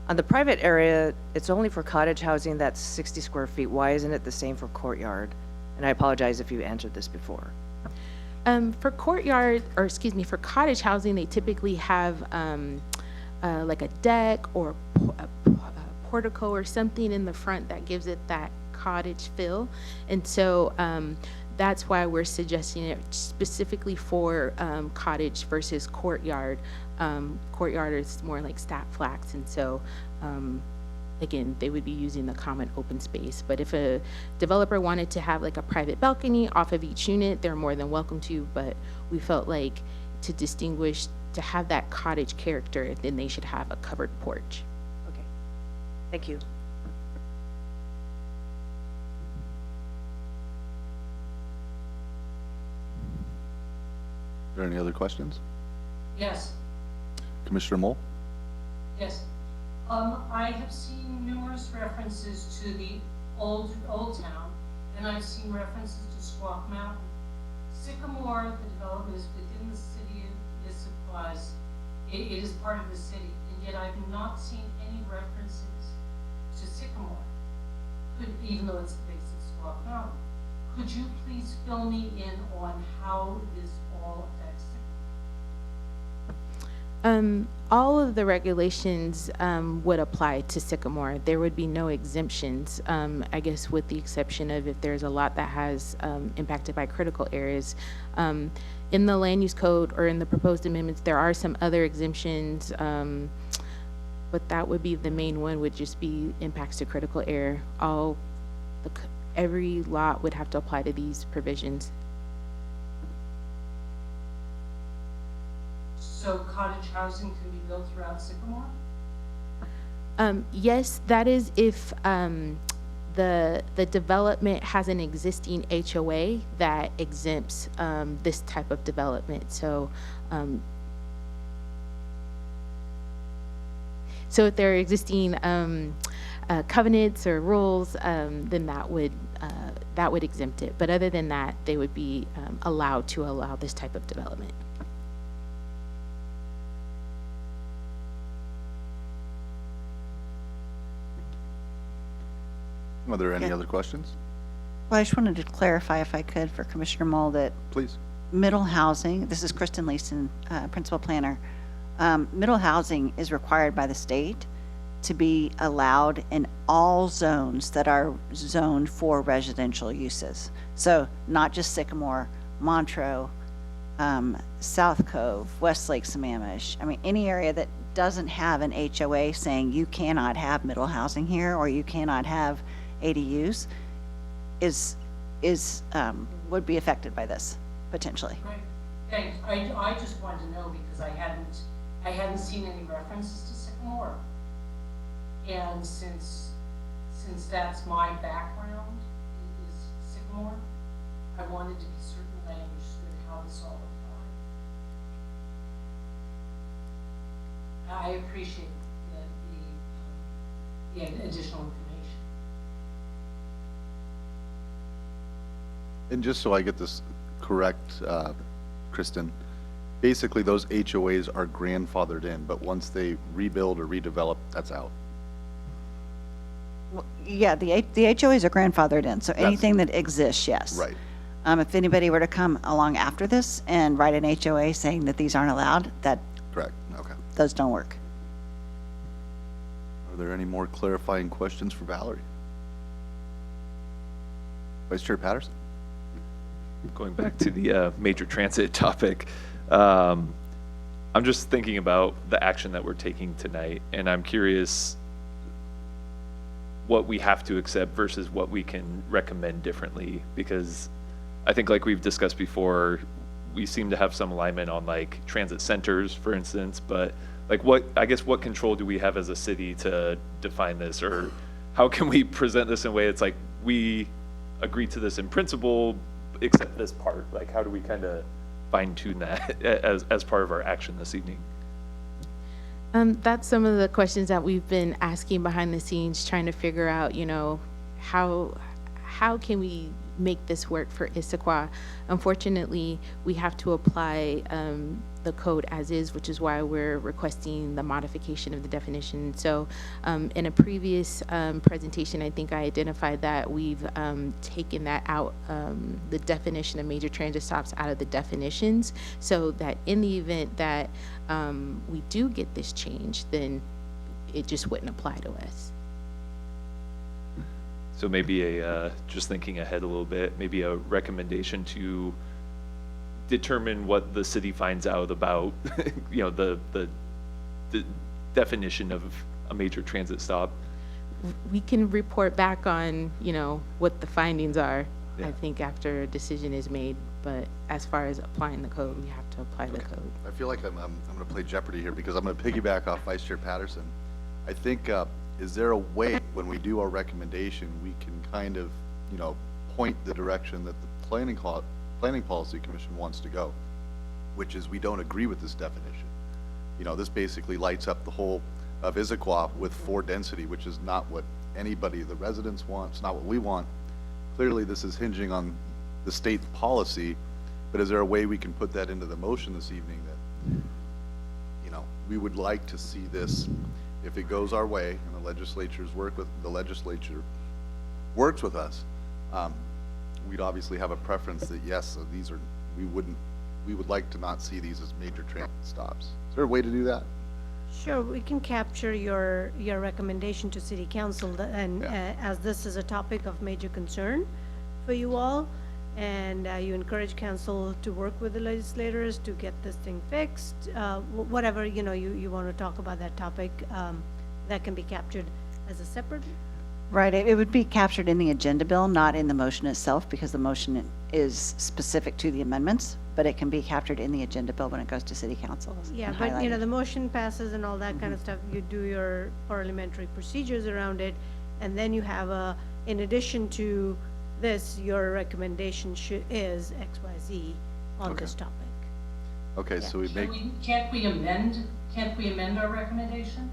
on the private area, it's only for cottage housing, that's 60 square feet. Why isn't it the same for courtyard? And I apologize if you answered this before. For courtyard, or excuse me, for cottage housing, they typically have like a deck or a portico or something in the front that gives it that cottage feel. And so that's why we're suggesting it specifically for cottage versus courtyard. Courtyard is more like stat flats, and so again, they would be using the common open space. But if a developer wanted to have like a private balcony off of each unit, they're more than welcome to, but we felt like to distinguish, to have that cottage character, then they should have a covered porch. Okay, thank you. Are there any other questions? Yes, Commissioner Mull. yes. I have seen numerous references to the old town, and I've seen references to Squawk Mountain. Sycamore, the development is within the city of Issaquah. It is part of the city, and yet I've not seen any references to Sycamore, even though it's the base of Squawk Mountain. Could you please fill me in on how this all affects Sycamore? All of the regulations would apply to Sycamore. There would be no exemptions, I guess with the exception of if there's a lot that has impacted by critical areas. In the land use code or in the proposed amendments, there are some other exemptions, but that would be the main one, would just be impacts to critical area. Every lot would have to apply to these provisions. So cottage housing can be built throughout Sycamore? Yes, that is if the development has an existing HOA that exempts this type of development. So if there are existing covenants or rules, then that would exempt it. But other than that, they would be allowed to allow this type of development. Are there any Yeah. other questions? Well, I just wanted to clarify, if I could, for Commissioner Mull, that Please. middle housing, this is Kristen Leeson, Principal Planner. Middle housing is required by the state to be allowed in all zones that are zoned for residential uses. So not just Sycamore, Montreux, South Cove, Westlake, Sammamish. I mean, any area that doesn't have an HOA saying you cannot have middle housing here or you cannot have ADUs would be affected by this, potentially. Great, thanks. I just wanted to know because I hadn't seen any references to Sycamore. And since that's my background, is Sycamore, I wanted to be certain that I understood how this all applied. I appreciate the additional information. And just so I get this correct, Kristen, basically those HOAs are grandfathered in, but once they rebuild or redevelop, that's out. Yeah, the HOAs are grandfathered in, so anything that exists, yes. Right. If anybody were to come along after this and write an HOA saying that these aren't allowed, Correct, okay. those don't work. Are there any more clarifying questions for Valerie? Vice Chair Patterson? Going back to the major transit topic, I'm just thinking about the action that we're taking tonight, and I'm curious what we have to accept versus what we can recommend differently, because I think, like we've discussed before, we seem to have some alignment on like transit centers, for instance, but like what control do we have as a city to define this, or how can we present this in a way it's like we agree to this in principle, except this part? Like, how do we kind of fine tune that as part of our action this evening? That's some of the questions that we've been asking behind the scenes, trying to figure out, how can we make this work for Issaquah? Unfortunately, we have to apply the code as is, which is why we're requesting the modification of the definition. So in a previous presentation, I think I identified that we've taken that out, the definition of major transit stops out of the definitions, so that in the event that we do get this change, then it just wouldn't apply to us. So maybe just thinking ahead a little bit, maybe a recommendation to determine what the city finds out about, the definition of a major transit stop. We can report back on, what the findings are, Yeah. I think, after a decision is made. But as far as applying the code, we have to apply the code. I feel like I'm going to play Jeopardy here because I'm going to piggyback off Vice Chair Patterson. I think, is there a way when we do our recommendation, we can kind of, point the direction that the Planning Policy Commission wants to go, which is we don't agree with this definition. This basically lights up the whole of Issaquah with 4 density, which is not what anybody, the residents want. It's not what we want. Clearly, this is hinging on the state policy, but is there a way we can put that into the motion this evening that, we would like to see this, if it goes our way and the legislature works with us, we'd obviously have a preference that yes, so we would like to not see these as major transit stops. Is there a way to do that? Sure, we can capture your recommendation to City Council, and Yeah. as this is a topic of major concern for you all, and you encourage council to work with the legislators to get this thing fixed, whatever, you want to talk about that topic, that can be captured as a separate. Right, it would be captured in the agenda bill, not in the motion itself, because the motion is specific to the amendments, but it can be captured in the agenda bill when it goes to City Council. Yeah, and but highlighted. the motion passes and all that kind of stuff, you do your parliamentary procedures around it, and then you have in addition to this, your recommendation is X, Y, Z on Okay. this topic. Okay, so we make, Can't we amend our recommendation?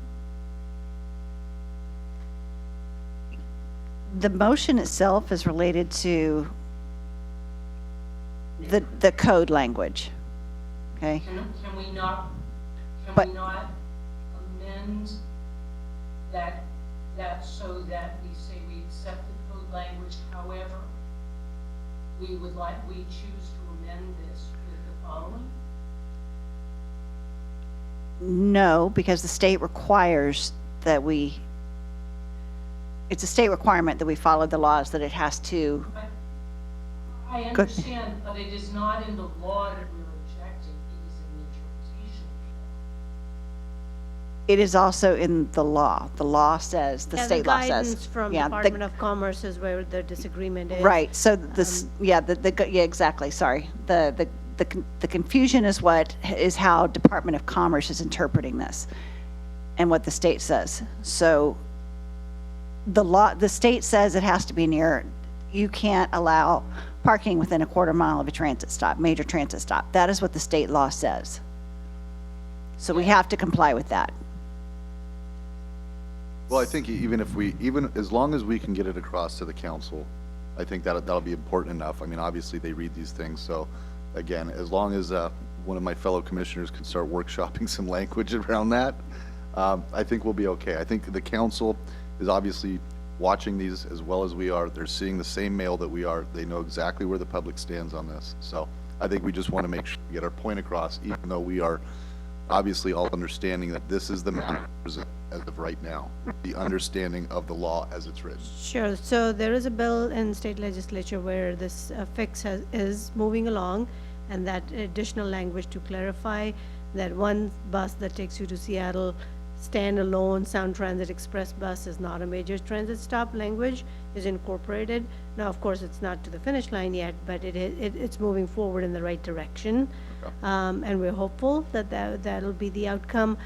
The motion itself is related to the code language, okay? Can we not But- amend that so that we say we accept the code language, however, we choose to amend this with the following? No, because the state requires that it's a state requirement that we follow the laws, that it has to. I Good. understand, but it is not in the law that we're It is also in the law. The law says, the Yeah, state law says. guidance from yeah, Department of Commerce is where the disagreement is. Right, so this, yeah, yeah, exactly, sorry. The confusion is is how Department of Commerce is interpreting this and what the state says. So the state says it has to be near, you can't allow parking within a quarter mile of a transit stop, major transit stop. That is what the state law says. So we have to comply with that. Well, I think even as long as we can get it across to the council, I think that'll be important enough. I mean, obviously, they read these things, so again, as long as one of my fellow commissioners can start workshopping some language around that, I think we'll be okay. I think the council is obviously watching these as well as we are. They're seeing the same mail that we are. They know exactly where the public stands on this. So I think we just want to make sure we get our point across, even though we are obviously all understanding that this is the matter as of right now, the understanding of the law as it's written. Sure, so there is a bill in state legislature where this fix is moving along, and that additional language to clarify that one bus that takes you to Seattle, standalone Sound Transit Express bus is not a major transit stop language is incorporated. Now, of course, it's not to the finish line yet, but it's moving forward in the right direction. Okay. And we're hopeful that that'll be the outcome.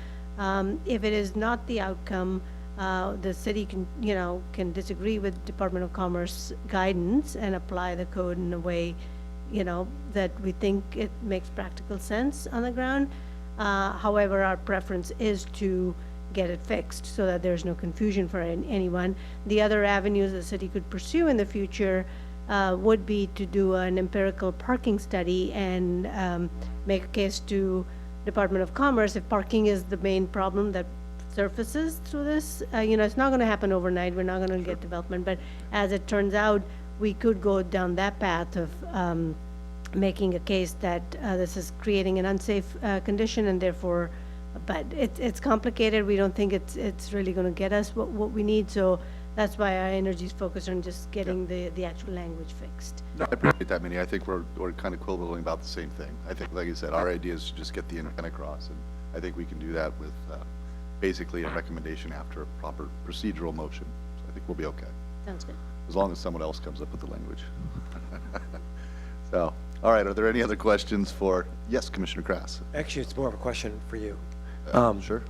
If it is not the outcome, the city can disagree with Department of Commerce guidance and apply the code in a way, that we think it makes practical sense on the ground. However, our preference is to get it fixed so that there's no confusion for anyone. The other avenues the city could pursue in the future would be to do an empirical parking study and make a case to Department of Commerce if parking is the main problem that surfaces through this. It's not going to happen overnight. We're not going to get development, but as it turns out, we could go down that path of making a case that this is creating an unsafe condition, and therefore, but it's complicated. We don't think it's really going to get us what we need, so that's why our energy is focused on just getting the actual language fixed. No, I appreciate that, Minnie. I think we're kind of quibbling about the same thing. I think, like I said, our idea is to just get the intent across, and I think we can do that with basically a recommendation after a proper procedural motion. So I think we'll be okay, Sounds good. as long as someone else comes up with the language. So, all right, are there any other questions for, yes, Commissioner Krass? Actually, it's more of a question for you. Sure.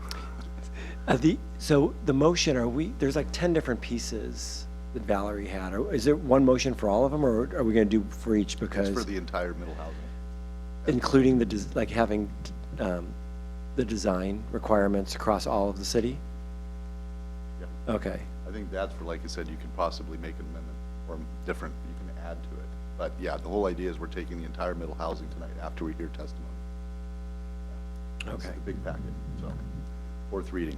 So the motion, there's like 10 different pieces that Valerie had. Is there one motion for all of them, or are we going to do for each? Because It's for the entire middle housing. including having the design requirements across all of the city? Yeah. Okay. I think that's for, like I said, you can possibly make an amendment or different, you can add to it. But yeah, the whole idea is we're taking the entire middle housing tonight after we hear testimony. This is Okay. the big packet, so, fourth reading.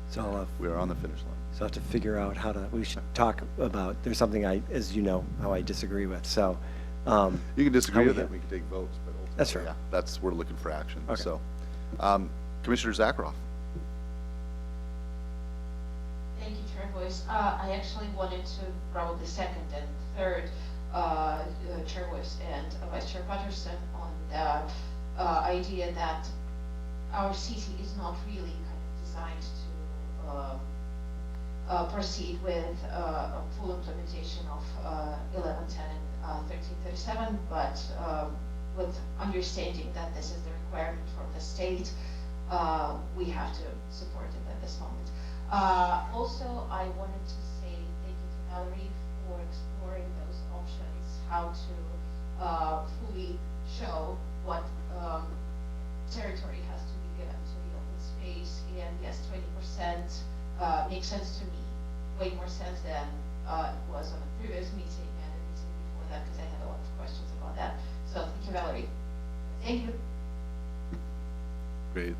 So We are on the finish line. I'll have to figure out we should talk about, there's something as you know, how I disagree with, so. You can disagree How with we it, have- we can take votes, but ultimately, That's right. yeah, we're looking for action, Okay. so. Commissioner Zakharoff. Thank you, Chair Voice. I actually wanted to probably second and third Chair Voice and Vice Chair Patterson on the idea that our city is not really kind of designed to proceed with a full implementation of 1110 and 1337, but with understanding that this is the requirement from the state, we have to support it at this moment. Also, I wanted to say thank you to Valerie for exploring those options, how to fully show what territory has to be given to the open space. And yes, 20% makes sense to me, way more sense than it was on the previous meeting and the meeting before that, because I had a lot of questions about that. So thank you, Valerie. Thank you. Great,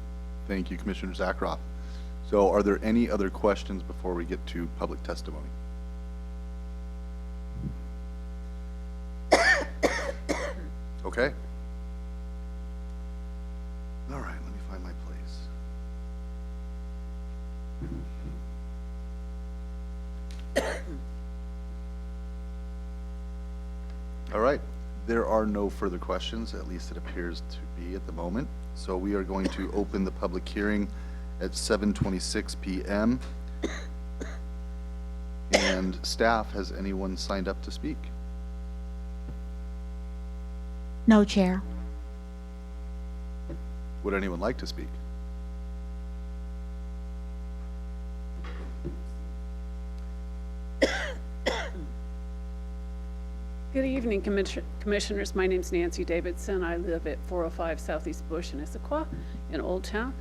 thank you, Commissioner Zakharoff. So are there any other questions before we get to public testimony? Okay. All right, let me find my place. All right, there are no further questions, at least it appears to be at the moment. So we are going to open the public hearing at 7:26 PM. And staff, has anyone signed up to speak? No, Chair. Would anyone like to speak? Good evening, Commissioners. My name's Nancy Davidson. I live at 405 Southeast Bush in Issaquah in Old Town.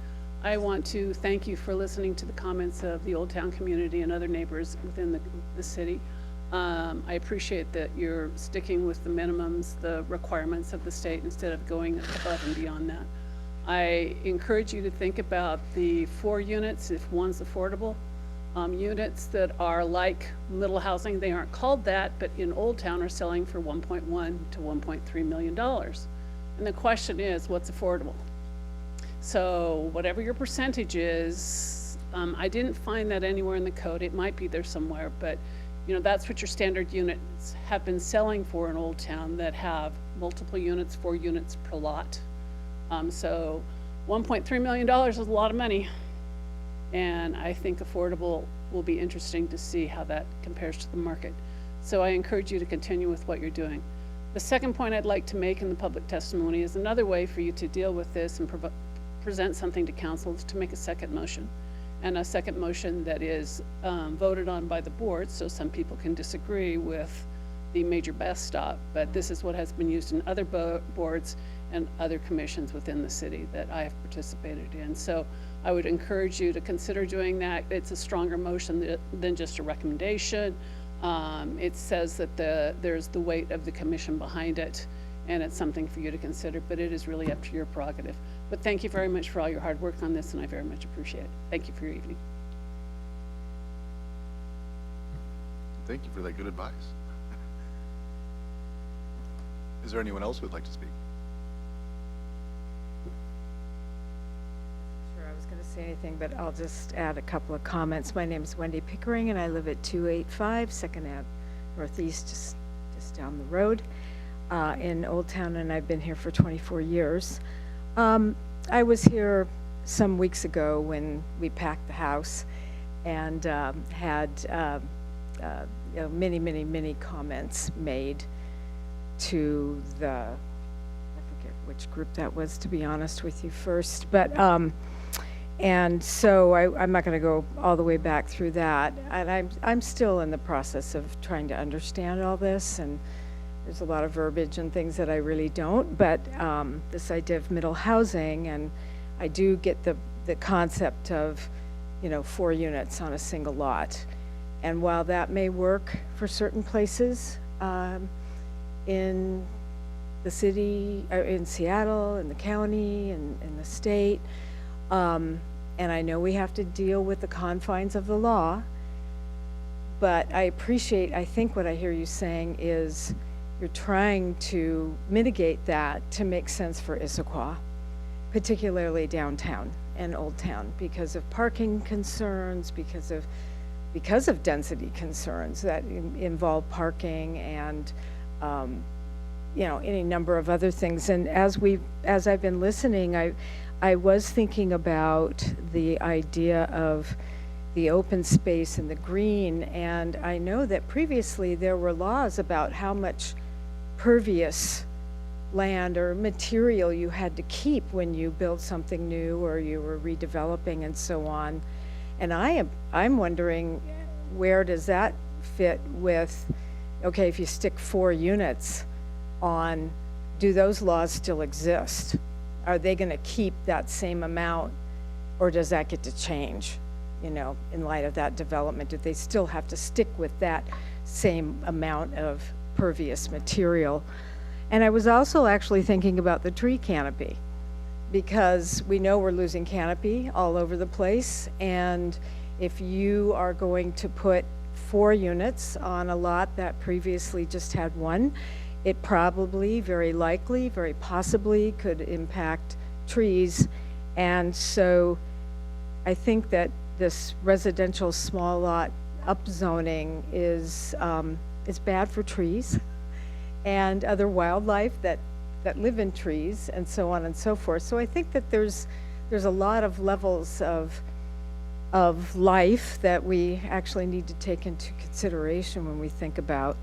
I want to thank you for listening to the comments of the Old Town community and other neighbors within the city. I appreciate that you're sticking with the minimums, the requirements of the state instead of going above and beyond that. I encourage you to think about the 4 units, if one's affordable. Units that are like middle housing, they aren't called that, but in Old Town are selling for $1.1 to $1.3 million. And the question is, what's affordable? So whatever your percentage is, I didn't find that anywhere in the code. It might be there somewhere, but you know, that's what your standard units have been selling for in Old Town that have multiple units, 4 units per lot. So $1.3 million is a lot of money. And I think affordable will be interesting to see how that compares to the market. So I encourage you to continue with what you're doing. The second point I'd like to make in the public testimony is another way for you to deal with this and present something to council is to make a second motion. And a second motion that is voted on by the board, so some people can disagree with the major best stop, but this is what has been used in other boards and other commissions within the city that I have participated in. So I would encourage you to consider doing that. It's a stronger motion than just a recommendation. It says that there's the weight of the commission behind it, and it's something for you to consider, but it is really up to your prerogative. But thank you very much for all your hard work on this, and I very much appreciate it. Thank you for your evening. Thank you for that good advice. Is there anyone else who would like to speak? Sure, I was going to say anything, but I'll just add a couple of comments. My name is Wendy Pickering, and I live at 285 2nd Ave Northeast, just down the road in Old Town, and I've been here for 24 years. I was here some weeks ago when we packed the house and had you know, many comments made to the, I forget which group that was, to be honest with you first, but and so I'm not going to go all the way back through that, and I'm still in the process of trying to understand all this, and there's a lot of verbiage and things that I really don't, but this idea of middle housing, and I do get the concept of, you know, 4 units on a single lot, and while that may work for certain places in the city, in Seattle, in the county, and in the state, and I know we have to deal with the confines of the law, but I think what I hear you saying is you're trying to mitigate that to make sense for Issaquah, particularly downtown and Old Town, because of parking concerns, because of density concerns that involve parking and you know, any number of other things. And as I've been listening, I was thinking about the idea of the open space and the green, and I know that previously there were laws about how much pervious land or material you had to keep when you built something new or you were redeveloping and so on. And I'm wondering, where does that fit with, okay, if you stick 4 units on, do those laws still exist? Are they going to keep that same amount, or does that get to change, you know, in light of that development? Do they still have to stick with that same amount of pervious material? And I was also actually thinking about the tree canopy, because we know we're losing canopy all over the place, and if you are going to put 4 units on a lot that previously just had 1, it probably, very likely, very possibly could impact trees. And so I think that this residential small lot upzoning is bad for trees and other wildlife that live in trees and so on and so forth. So I think that there's a lot of levels of of life that we actually need to take into consideration when we think about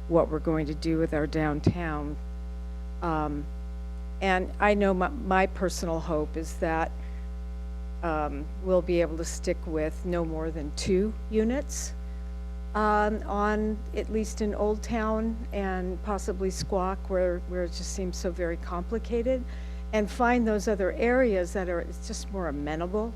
what we're going to do with our downtown. And I know my personal hope is that we'll be able to stick with no more than 2 units on at least in Old Town and possibly Squawk, where it just seems so very complicated, and find those other areas that are just more amenable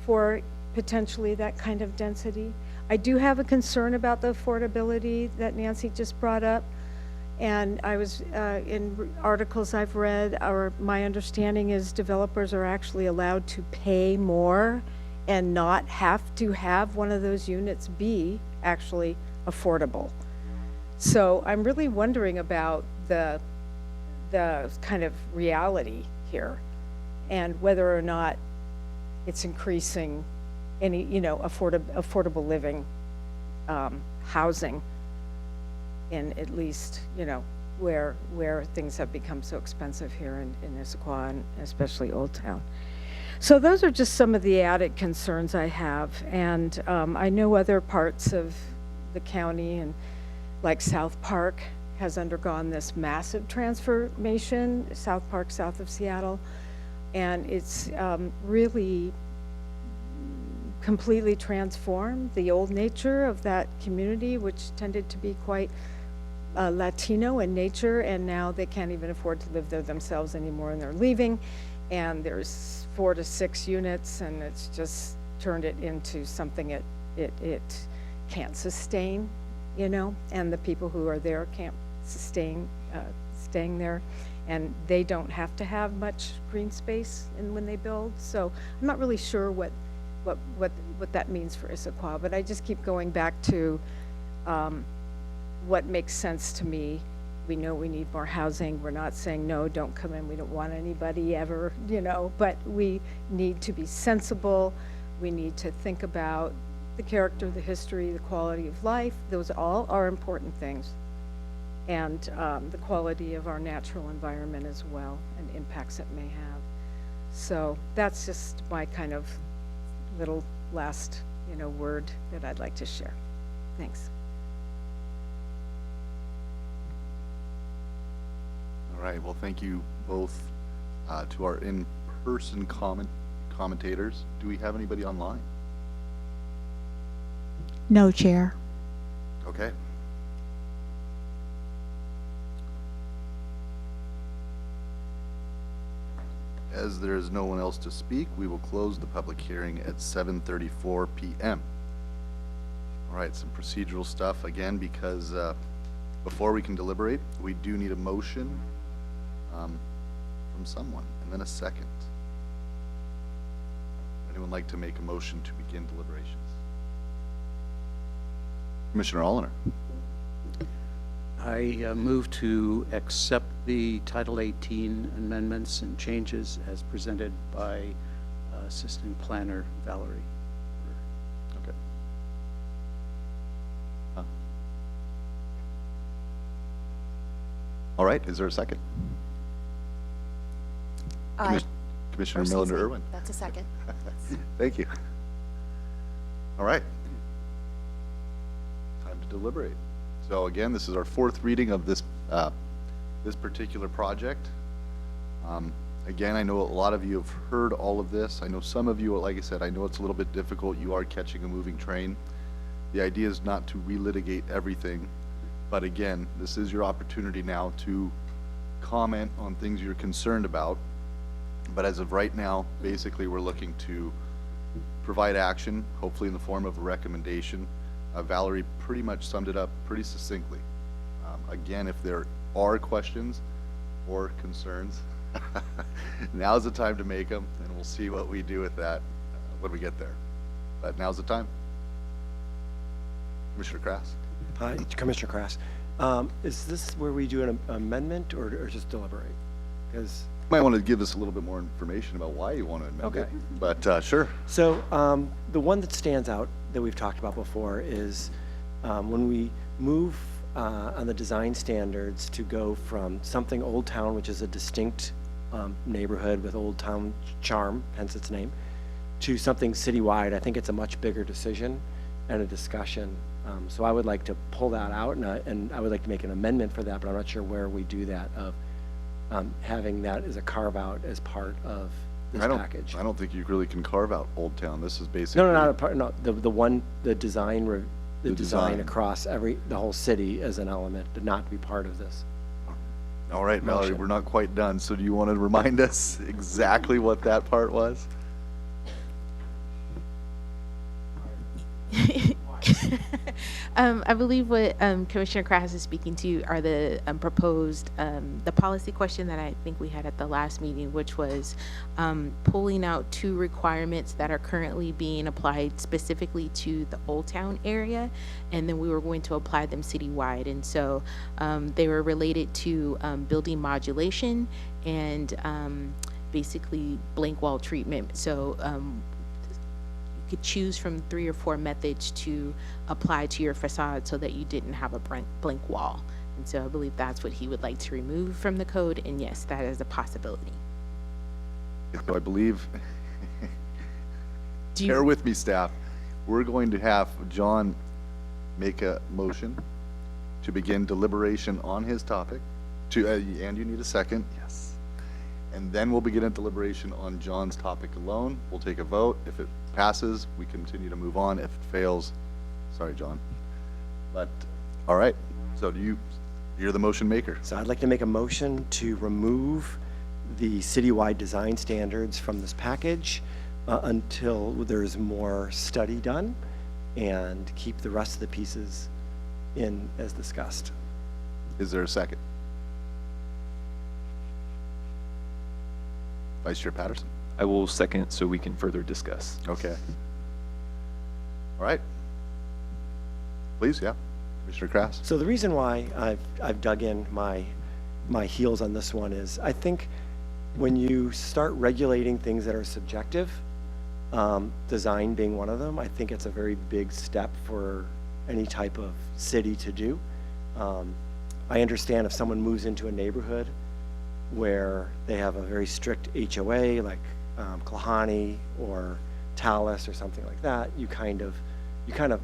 for potentially that kind of density. I do have a concern about the affordability that Nancy just brought up. And I was, in articles I've read, my understanding is developers are actually allowed to pay more and not have to have one of those units be actually affordable. So I'm really wondering about the kind of reality here and whether or not it's increasing any, affordable living housing in at least, where things have become so expensive here in Issaquah and especially Old Town. So those are just some of the added concerns I have. And I know other parts of the county, and like South Park has undergone this massive transformation, South Park south of Seattle, and it's really completely transformed the old nature of that community, which tended to be quite Latino in nature, and now they can't even afford to live there themselves anymore, and they're leaving, and there's 4 to 6 units, and it's just turned it into something it can't sustain, and the people who are there can't sustain staying there, and they don't have to have much green space when they build. So I'm not really sure what that means for Issaquah, but I just keep going back to what makes sense to me. We know we need more housing. We're not saying, no, don't come in. We don't want anybody ever, but we need to be sensible. We need to think about the character, the history, the quality of life. Those all are important things. And the quality of our natural environment as well, and impacts it may have. So that's just my kind of little last, word that I'd like to share. Thanks. All right, well, thank you both to our in-person commentators. Do we have anybody online? No, Chair. Okay. As there is no one else to speak, we will close the public hearing at 7:34 p.m. All right, some procedural stuff again, because before we can deliberate, we do need a motion from someone, and then a second. Anyone like to make a motion to begin deliberations? Commissioner Alliner. I move to accept the Title 18 amendments and changes as presented by Assistant Planner Valerie. Okay. All right, is there a second? Commissioner Millender Irwin. That's a second. Thank you. All right. Time to deliberate. So again, this is our 4th reading of this this particular project. Again, I know a lot of you have heard all of this. I know some of you, like I said, I know it's a little bit difficult. You are catching a moving train. The idea is not to relitigate everything, but again, this is your opportunity now to comment on things you're concerned about. But as of right now, basically, we're looking to provide action, hopefully in the form of a recommendation. Valerie pretty much summed it up pretty succinctly. Again, if there are questions or concerns, now's the time to make them, and we'll see what we do with that when we get there. But now's the time. Commissioner Krass. Hi, Commissioner Krass. Is this where we do an amendment or just deliberate? Because Might want to give us a little bit more information about why you want to amend it, but sure. So the one that stands out that we've talked about before is when we move on the design standards to go from something Old Town, which is a distinct neighborhood with Old Town charm, hence its name, to something citywide, I think it's a much bigger decision and a discussion. So I would like to pull that out, and I would like to make an amendment for that, but I'm not sure where we do that, of having that as a carve-out as part of this package. I don't think you really can carve out Old Town. This is basically. No, not a part, no, the design, the design design. across the whole city as an element, to not be part of this. All right, Mallory, motion. we're not quite done. So do you want to remind us exactly what that part was? I believe what Commissioner Krass is speaking to are the proposed, the policy question that I think we had at the last meeting, which was pulling out 2 requirements that are currently being applied specifically to the Old Town area, and then we were going to apply them citywide. And so they were related to building modulation and basically blank wall treatment. So could choose from 3 or 4 methods to apply to your facade so that you didn't have a blank wall. And so I believe that's what he would like to remove from the code, and yes, that is a possibility. So I believe, bear with me, staff. We're going to have John make a motion to begin deliberation on his topic, and you need a second. Yes. And then we'll begin a deliberation on John's topic alone. We'll take a vote. If it passes, we continue to move on. If it fails, sorry, John. But, all right. So you're the motion maker. So I'd like to make a motion to remove the citywide design standards from this package until there's more study done, and keep the rest of the pieces in as discussed. Is there a second? Vice Chair Patterson? I will second so we can further discuss. Okay. All right. Please, yeah. Commissioner Krass? So the reason why I've dug in my heels on this one is, I think when you start regulating things that are subjective, design being one of them, I think it's a very big step for any type of city to do. I understand if someone moves into a neighborhood where they have a very strict HOA, like Klahani or Talus or something like that, you kind of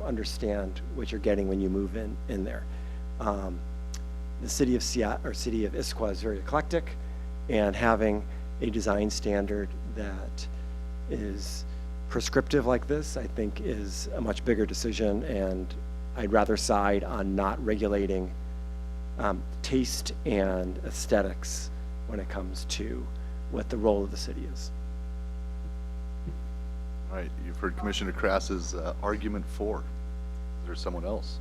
understand what you're getting when you move in there. The city of Seattle, or city of Issaquah, is very eclectic, and having a design standard that is prescriptive like this, I think, is a much bigger decision, and I'd rather side on not regulating taste and aesthetics when it comes to what the role of the city is. All right, you've heard Commissioner Krass's argument for. Is there someone else?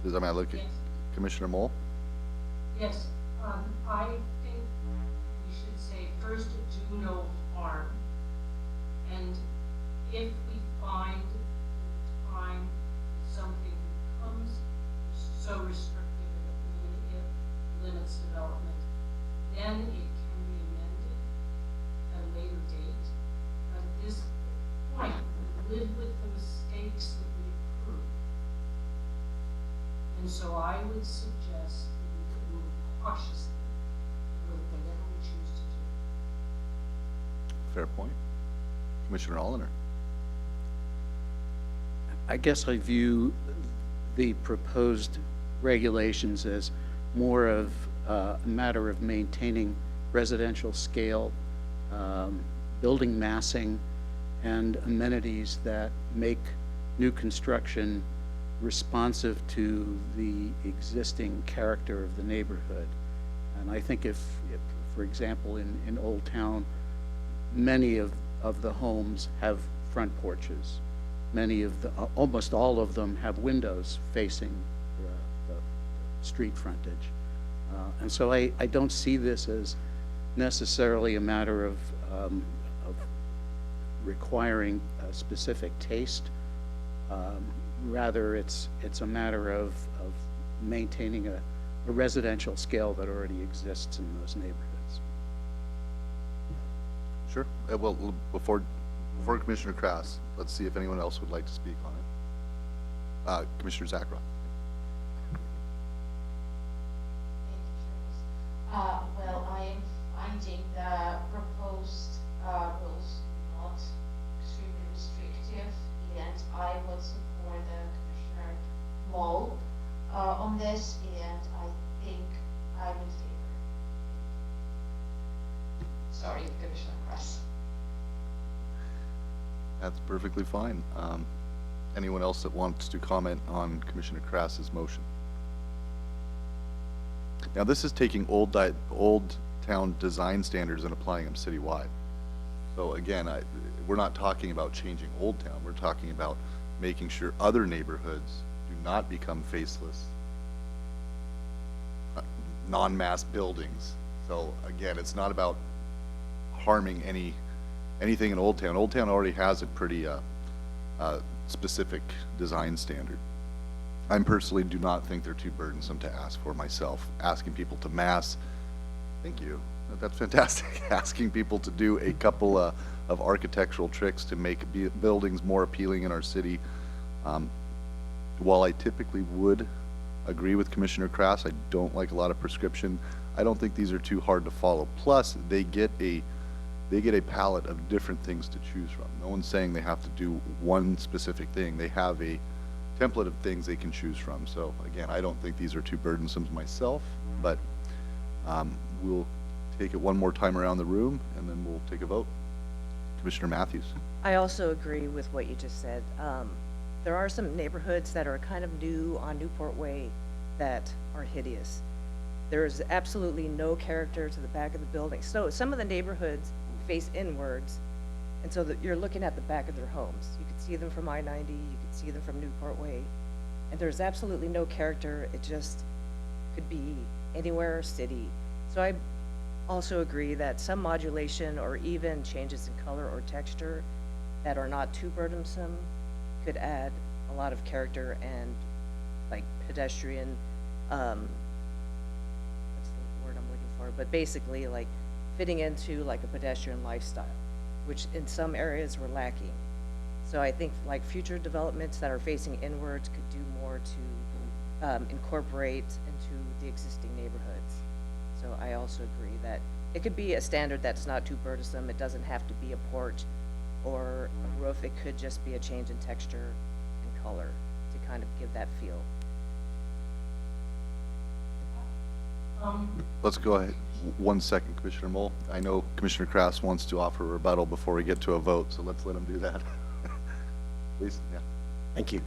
Am I looking? Yes. Commissioner Mole? Yes, I think we should say first, do no harm. And if we find time something becomes so restrictive it limits development, then it can be amended at a later date. At this point, we live with the mistakes that we approve. And so I would suggest that we move cautiously with whatever we choose to do. Fair point. Commissioner Allender? I guess I view the proposed regulations as more of a matter of maintaining residential scale, building massing, and amenities that make new construction responsive to the existing character of the neighborhood. And I think if for example, in Old Town, many of the homes have front porches. Many of almost all of them have windows facing the street frontage. And so I don't see this as necessarily a matter of requiring a specific taste. Rather, it's a matter of maintaining a residential scale that already exists in those neighborhoods. Sure. Well, before Commissioner Krass, let's see if anyone else would like to speak on it. Commissioner Issaquah. Well, I am finding the proposed rules not extremely restrictive, and I would support the Commissioner Moll on this, and I think I'm in favor. Sorry, Commissioner Kress. That's perfectly fine. Anyone else that wants to comment on Commissioner Krass's motion? Now, this is taking old town design standards and applying them citywide. So again, we're not talking about changing Old Town. We're talking about making sure other neighborhoods do not become faceless, non-mass buildings. So again, it's not about harming anything in Old Town. Old Town already has a pretty specific design standard. I personally do not think they're too burdensome to ask for myself. Asking people to mass, thank you, that's fantastic. Asking people to do a couple of architectural tricks to make buildings more appealing in our city. While I typically would agree with Commissioner Krass, I don't like a lot of prescription. I don't think these are too hard to follow. Plus, they get a palette of different things to choose from. No one's saying they have to do one specific thing. They have a template of things they can choose from. So again, I don't think these are too burdensome myself, but we'll take it one more time around the room and then we'll take a vote. Commissioner Matthews. I also agree with what you just said. There are some neighborhoods that are kind of new on Newport Way that are hideous. There's absolutely no character to the back of the building. So some of the neighborhoods face inwards, and so that you're looking at the back of their homes. You could see them from I-90, you could see them from Newport Way, and there's absolutely no character. It just could be anywhere city. So I also agree that some modulation or even changes in color or texture that are not too burdensome could add a lot of character and like pedestrian, what's the word I'm looking for, but basically like fitting into like a pedestrian lifestyle, which in some areas we're lacking. So I think like future developments that are facing inwards could do more to incorporate into the existing neighborhoods. So I also agree that it could be a standard that's not too burdensome. It doesn't have to be a porch or a roof. It could just be a change in texture and color to kind of give that feel. Let's go ahead. 1 second, Commissioner Moll. I know Commissioner Krass wants to offer a rebuttal before we get to a vote, so let's let him do that. Please, yeah. Thank you.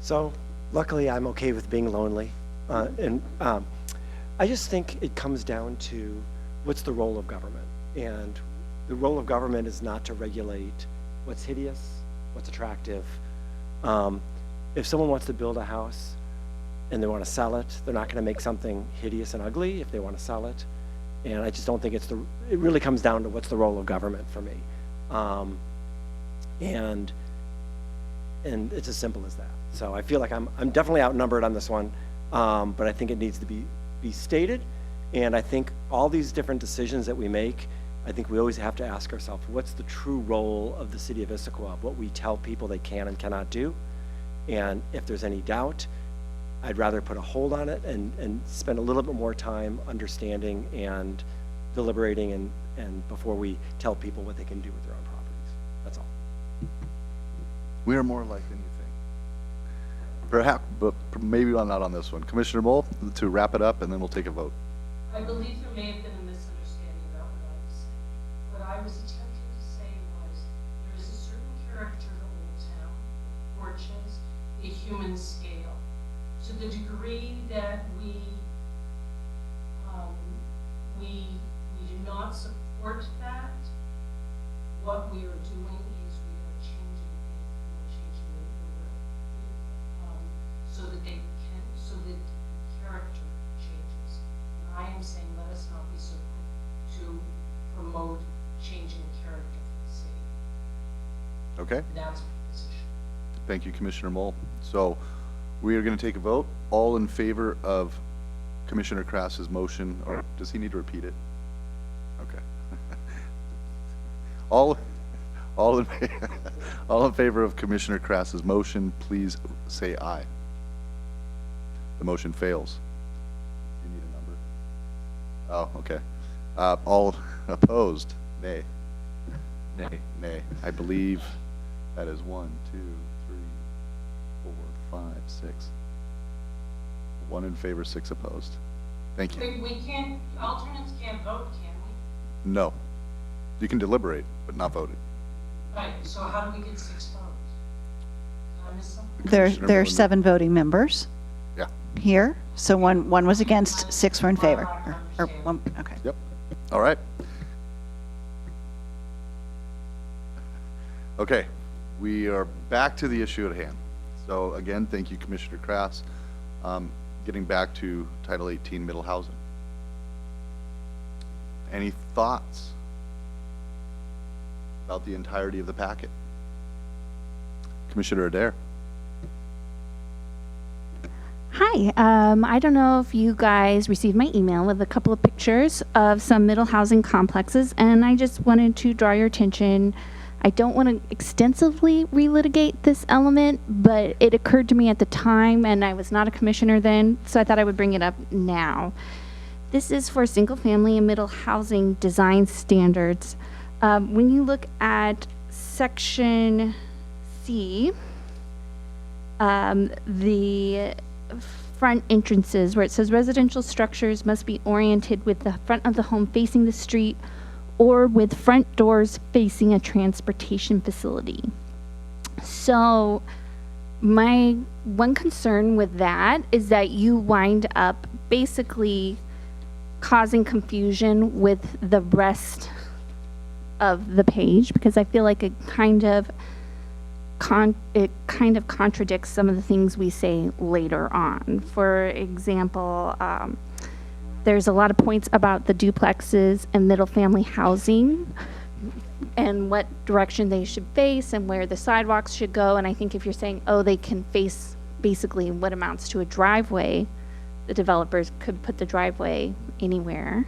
So luckily I'm okay with being lonely. I just think it comes down to what's the role of government. And the role of government is not to regulate what's hideous, what's attractive. If someone wants to build a house and they want to sell it, they're not going to make something hideous and ugly if they want to sell it. And I just don't think it really comes down to what's the role of government for me. And it's as simple as that. So I feel like I'm definitely outnumbered on this one, but I think it needs to be stated. And I think all these different decisions that we make, I think we always have to ask ourselves, what's the true role of the city of Issaquah, what we tell people they can and cannot do? And if there's any doubt, I'd rather put a hold on it and spend a little bit more time understanding and deliberating and before we tell people what they can do with their own properties. That's all. We are more alike than you think. Perhaps, but maybe not on this one. Commissioner Moll, to wrap it up, and then we'll take a vote. I believe there may have been a misunderstanding about what I was saying. What I was attempting to say was there is a certain character to Old Town, porches, a human scale. To the degree that we do not support that, what we are doing is we are changing so that the character changes. And I am saying let us not be so quick to promote changing character for the city. Okay? That's my position. Thank you, Commissioner Moll. So we are going to take a vote. All in favor of Commissioner Krass's motion, or does he need to repeat it? Okay. all in favor of Commissioner Krass's motion, please say aye. The motion fails. You need a number? Oh, okay. All opposed, nay. Nay. Nay. I believe that is 1, 2, 3, 4, 5, 6. 1 in favor, 6 opposed. Thank you. We can't, alternates can't vote, can we? No. You can deliberate, but not voted. Right, so how do we get 6 votes? Did I miss something? There Commissioner are Miller. 7 voting members Yeah. here, so one was against, 6 were in favor. Or Understand. one, okay. Yep. All right. Okay, we are back to the issue at hand. So again, thank you, Commissioner Krass. Getting back to Title 18 Middle Housing. Any thoughts about the entirety of the packet? Commissioner Adair? Hi, I don't know if you guys received my email with a couple of pictures of some middle housing complexes, and I just wanted to draw your attention. I don't want to extensively relitigate this element, but it occurred to me at the time, and I was not a commissioner then, so I thought I would bring it up now. This is for single-family and middle housing design standards. When you look at Section C, the front entrances where it says residential structures must be oriented with the front of the home facing the street or with front doors facing a transportation facility. So my one concern with that is that you wind up basically causing confusion with the rest of the page, because I feel like it kind of contradicts some of the things we say later on. For example, there's a lot of points about the duplexes and middle family housing and what direction they should face and where the sidewalks should go. And I think if you're saying, oh, they can face basically what amounts to a driveway, the developers could put the driveway anywhere.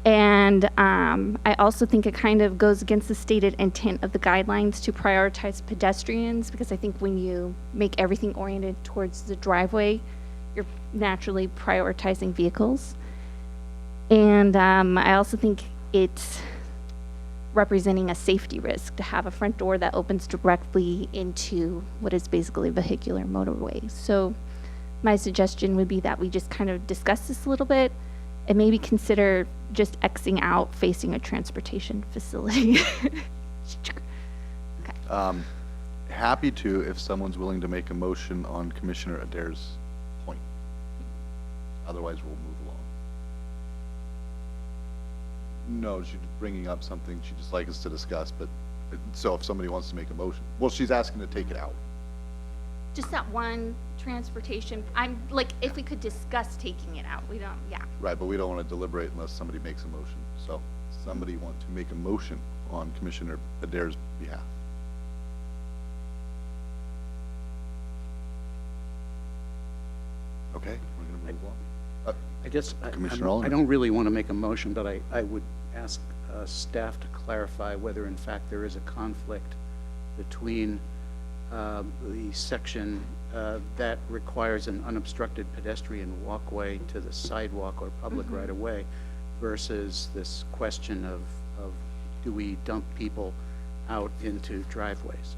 And I also think it kind of goes against the stated intent of the guidelines to prioritize pedestrians, because I think when you make everything oriented towards the driveway, you're naturally prioritizing vehicles. And I also think it's representing a safety risk to have a front door that opens directly into what is basically a vehicular motorway. So my suggestion would be that we just kind of discuss this a little bit and maybe consider just Xing out facing a transportation facility. Okay. Happy to, if someone's willing to make a motion on Commissioner Adair's point. Otherwise, we'll move along. No, she's bringing up something she'd just like us to discuss, but, so if somebody wants to make a motion, well, she's asking to take it out. Just that one transportation, I'm like, if we could discuss taking it out, we don't, yeah. Right, but we don't want to deliberate unless somebody makes a motion. So, somebody want to make a motion on Commissioner Adair's behalf? Okay, we're going to move along. I just, Commissioner I Oliver. don't really want to make a motion, but I would ask staff to clarify whether in fact there is a conflict between the section that requires an unobstructed pedestrian walkway to the sidewalk or public right-of-way versus this question of do we dump people out into driveways?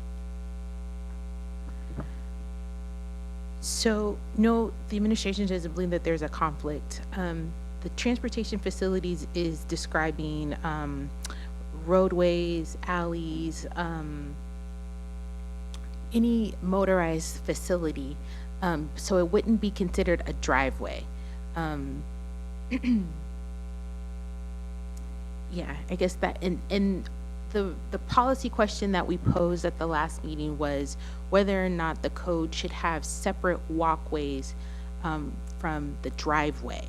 So, no, the administration doesn't believe that there's a conflict. The transportation facilities is describing roadways, alleys, any motorized facility. So it wouldn't be considered a driveway. Yeah, I guess that, and the policy question that we posed at the last meeting was whether or not the code should have separate walkways from the driveway.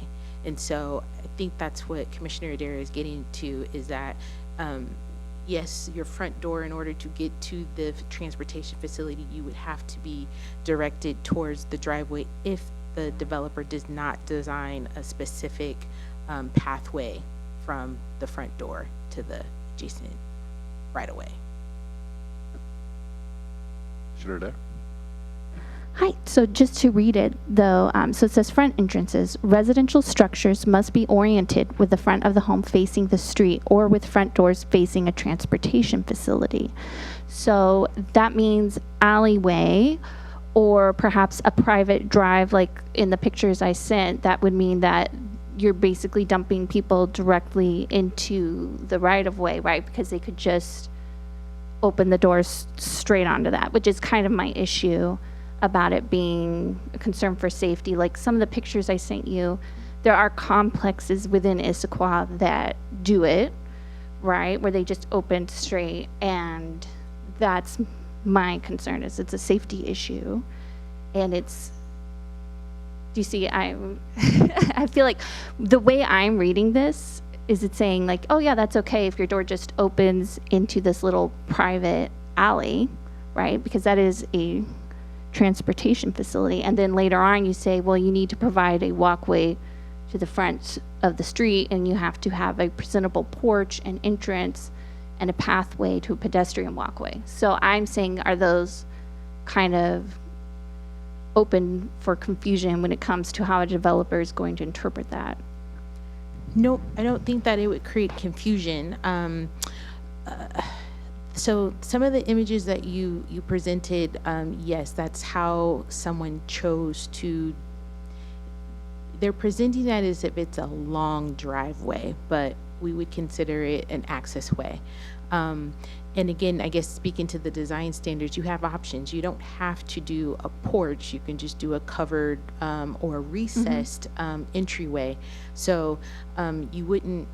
And so I think that's what Commissioner Adair is getting to, is that yes, your front door, in order to get to the transportation facility, you would have to be directed towards the driveway if the developer does not design a specific pathway from the front door to the adjacent right-of-way. Commissioner Adair? Hi, so just to read it though, so it says front entrances. Residential structures must be oriented with the front of the home facing the street or with front doors facing a transportation facility. So that means alleyway or perhaps a private drive, like in the pictures I sent. That would mean that you're basically dumping people directly into the right-of-way, right? Because they could just open the doors straight onto that, which is kind of my issue about it being a concern for safety. Like some of the pictures I sent you, there are complexes within Issaquah that do it, right? Where they just open straight, and that's my concern, is it's a safety issue. And it's, do you see, I feel like the way I'm reading this is it's saying like, oh yeah, that's okay if your door just opens into this little private alley, right? Because that is a transportation facility. And then later on you say, well, you need to provide a walkway to the front of the street, and you have to have a presentable porch and entrance and a pathway to a pedestrian walkway. So I'm saying, are those kind of open for confusion when it comes to how a developer is going to interpret that? Nope, I don't think that it would create confusion. So some of the images that you presented, yes, that's how someone chose to, they're presenting that as if it's a long driveway, but we would consider it an access way. And again, I guess speaking to the design standards, you have options. You don't have to do a porch. You can just do a covered or recessed entryway. So you wouldn't,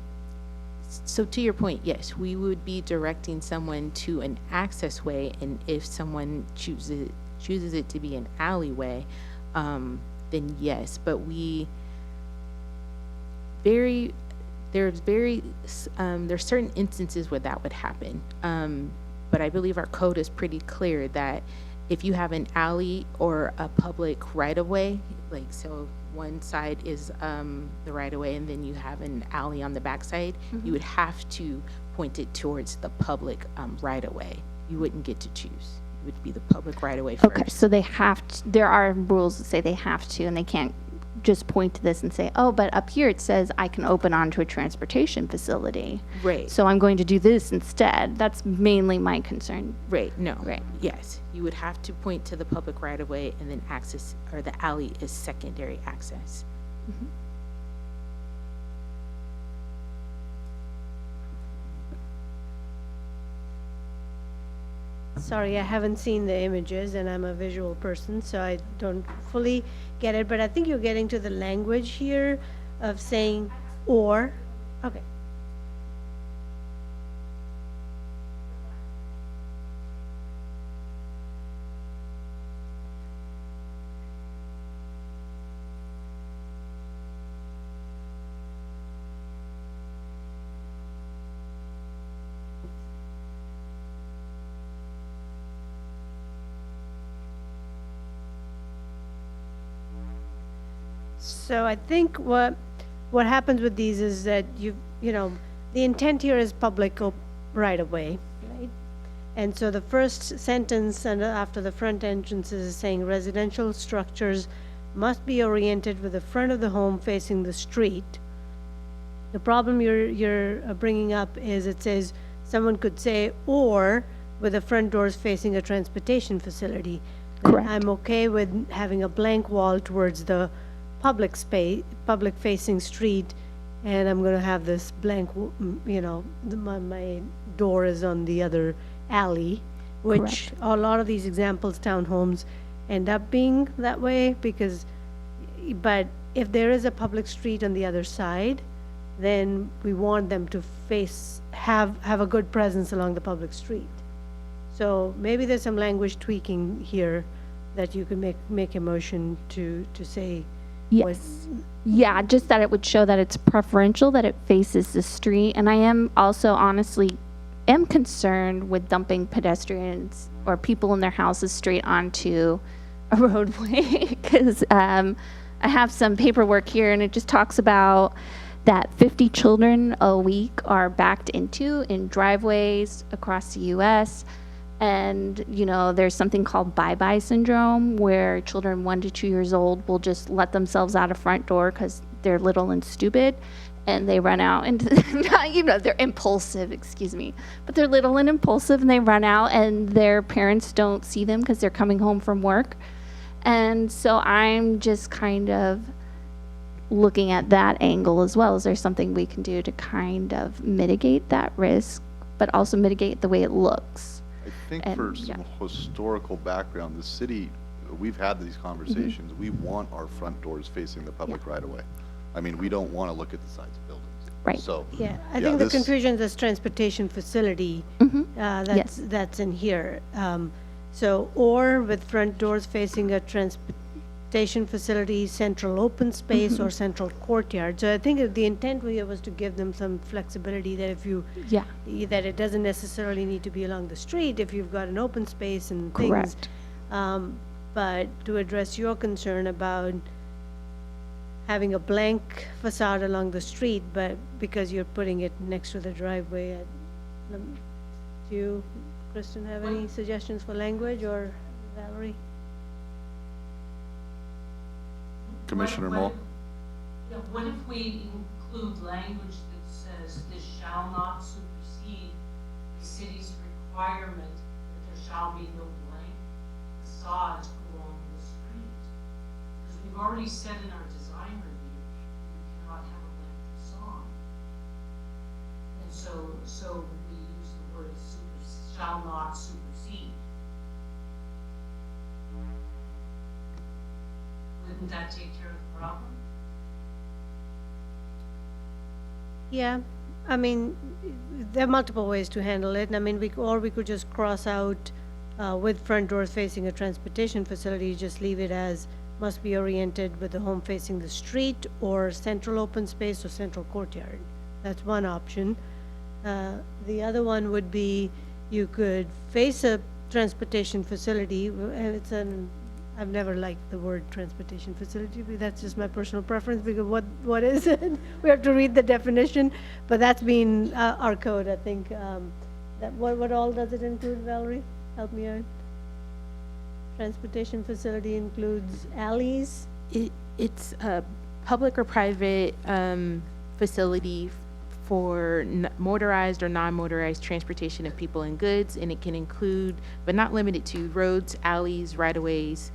so to your point, yes, we would be directing someone to an access way, and if someone chooses it to be an alleyway, then yes, but there's certain instances where that would happen. But I believe our code is pretty clear that if you have an alley or a public right-of-way, like so one side is the right-of-way and then you have an alley on the backside, you would have to point it towards the public right-of-way. You wouldn't get to choose. It would be the public right-of-way first. Okay, so they have to, there are rules that say they have to, and they can't just point to this and say, oh, but up here it says I can open onto a transportation facility. Right. So I'm going to do this instead. That's mainly my concern. Right, no. Right. Yes, you would have to point to the public right-of-way, and then access, or the alley is secondary access. Sorry, I haven't seen the images, and I'm a visual person, so I don't fully get it, but I think you're getting to the language here of saying or. Okay. So I think what happens with these is that you know, the intent here is public right of way, right? And so the first sentence and after the front entrance is saying residential structures must be oriented with the front of the home facing the street. The problem you're bringing up is it says someone could say or with the front doors facing a transportation facility. Correct. I'm okay with having a blank wall towards the public space, public facing street, and I'm gonna have this blank, you know, my door is on the other alley, which Correct. a lot of these examples, townhomes, end up being that way because, but if there is a public street on the other side, then we want them to have a good presence along the public street. So maybe there's some language tweaking here that you could make a motion to say. Yes. Yeah, just that it would show that it's preferential, that it faces the street. And I am also honestly concerned with dumping pedestrians or people in their houses straight onto a roadway because I have some paperwork here and it just talks about that 50 children a week are backed into in driveways across the U.S. And, you know, there's something called bye-bye syndrome where children 1 to 2 years old will just let themselves out a front door because they're little and stupid, and they run out and, you know, they're impulsive, excuse me, but they're little and impulsive, and they run out and their parents don't see them because they're coming home from work. And so I'm just kind of looking at that angle as well. Is there something we can do to kind of mitigate that risk, but also mitigate the way it looks? I think And, for yeah. some historical background, the city, we've had these conversations. We want our front doors facing the public right away. I mean, we don't want to look at the sides of buildings. Right. So, Yeah, I think the this- confusion is transportation facility, that's in here. So, or with front doors facing a transportation facility, central open space, or central courtyard. So I think the intent here was to give them some flexibility that if you, Yeah. that it doesn't necessarily need to be along the street if you've got an open space and things. Correct. But to address your concern about having a blank facade along the street, but because you're putting it next to the driveway, do you, Kristen, have any suggestions for language, or Valerie? Commissioner What- Moll? what- Yeah, what if we include language that says this shall not supersede the city's requirement that there shall be no blank facade along the street? Because we've already said in our design review, you cannot have a blank facade. And so we use the word shall not supersede. Wouldn't that take care of the problem? Yeah, I mean, there are multiple ways to handle it. I mean, we could just cross out, with front doors facing a transportation facility, just leave it as must be oriented with the home facing the street, or central open space, or central courtyard. That's one option. The other one would be, you could face a transportation facility, and I've never liked the word transportation facility, but that's just my personal preference, because what is it? We have to read the definition, but that's been our code, I think. That, what all does it include, Valerie? Help me out. Transportation facility includes alleys? It's a public or private facility for motorized or non-motorized transportation of people and goods, and it can include, but not limited to, roads, alleys, right-of-ways,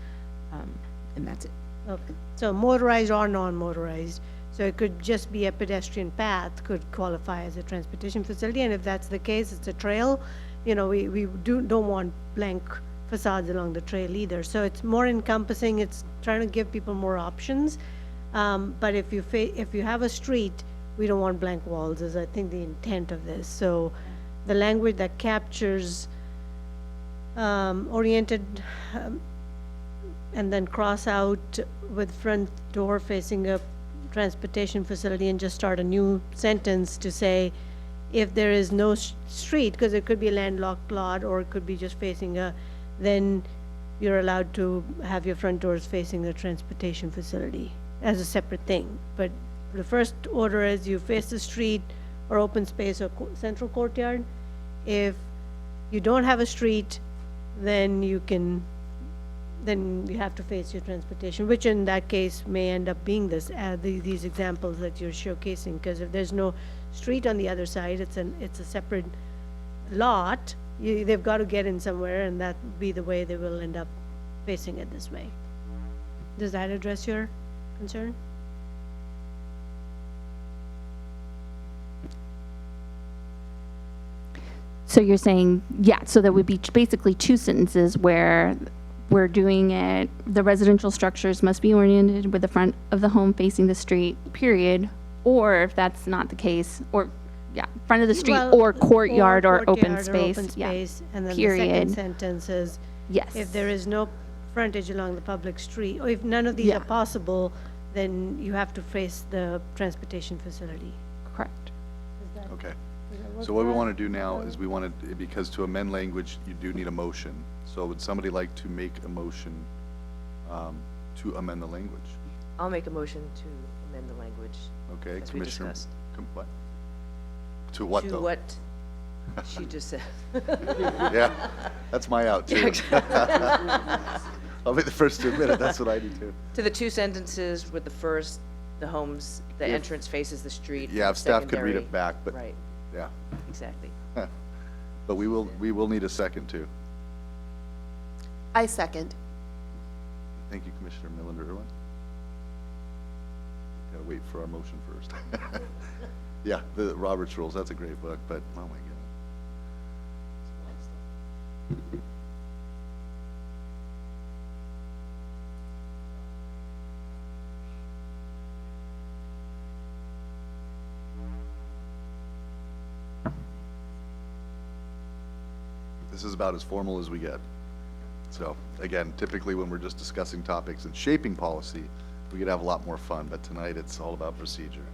and that's it. Okay, so motorized or non-motorized. So it could just be a pedestrian path could qualify as a transportation facility, and if that's the case, it's a trail. You know, we don't want blank facades along the trail either. So it's more encompassing, it's trying to give people more options. But if you have a street, we don't want blank walls, is I think the intent of this. So the language that captures oriented, and then cross out with front door facing a transportation facility, and just start a new sentence to say, if there is no street, because it could be a landlocked lot, or it could be just facing then you're allowed to have your front doors facing the transportation facility as a separate thing. But the first order is you face the street or open space or central courtyard. If you don't have a street, then you have to face your transportation, which in that case may end up being these examples that you're showcasing, because if there's no street on the other side, it's a separate lot, they've got to get in somewhere, and that would be the way they will end up facing it this way. Does that address your concern? So you're saying, yeah, so there would be basically two sentences where we're doing it, the residential structures must be oriented with the front of the home facing the street, period. Or if that's not the case, or, yeah, front of the street Well, or courtyard or open courtyard or space, yeah, and then the second period. sentence is, Yes. if there is no frontage along the public street, or if none of these Yeah. are possible, then you have to face the transportation facility. Correct. Okay. Does that work So what for we us? want to do now is we want to, because to amend language, you do need a motion. So would somebody like to make a motion to amend the language? I'll make a motion to amend the language. Okay, As we Commissioner. discussed. What? To what, To though? what She just said. Yeah, that's my out too. I'll be the first to admit it, that's what I do too. To the two sentences with the first, the homes, the If- entrance faces the street. Yeah, if staff could read secondary- it back, but, Right, yeah. exactly. But we will need a second too. I second. Thank you, Commissioner Millender-Irwin. Gotta wait for our motion first. Yeah, the Robert's Rules, that's a great book, but, oh my God. This is about as formal as we get. So, again, typically when we're just discussing topics and shaping policy, we could have a lot more fun, but tonight it's all about procedure.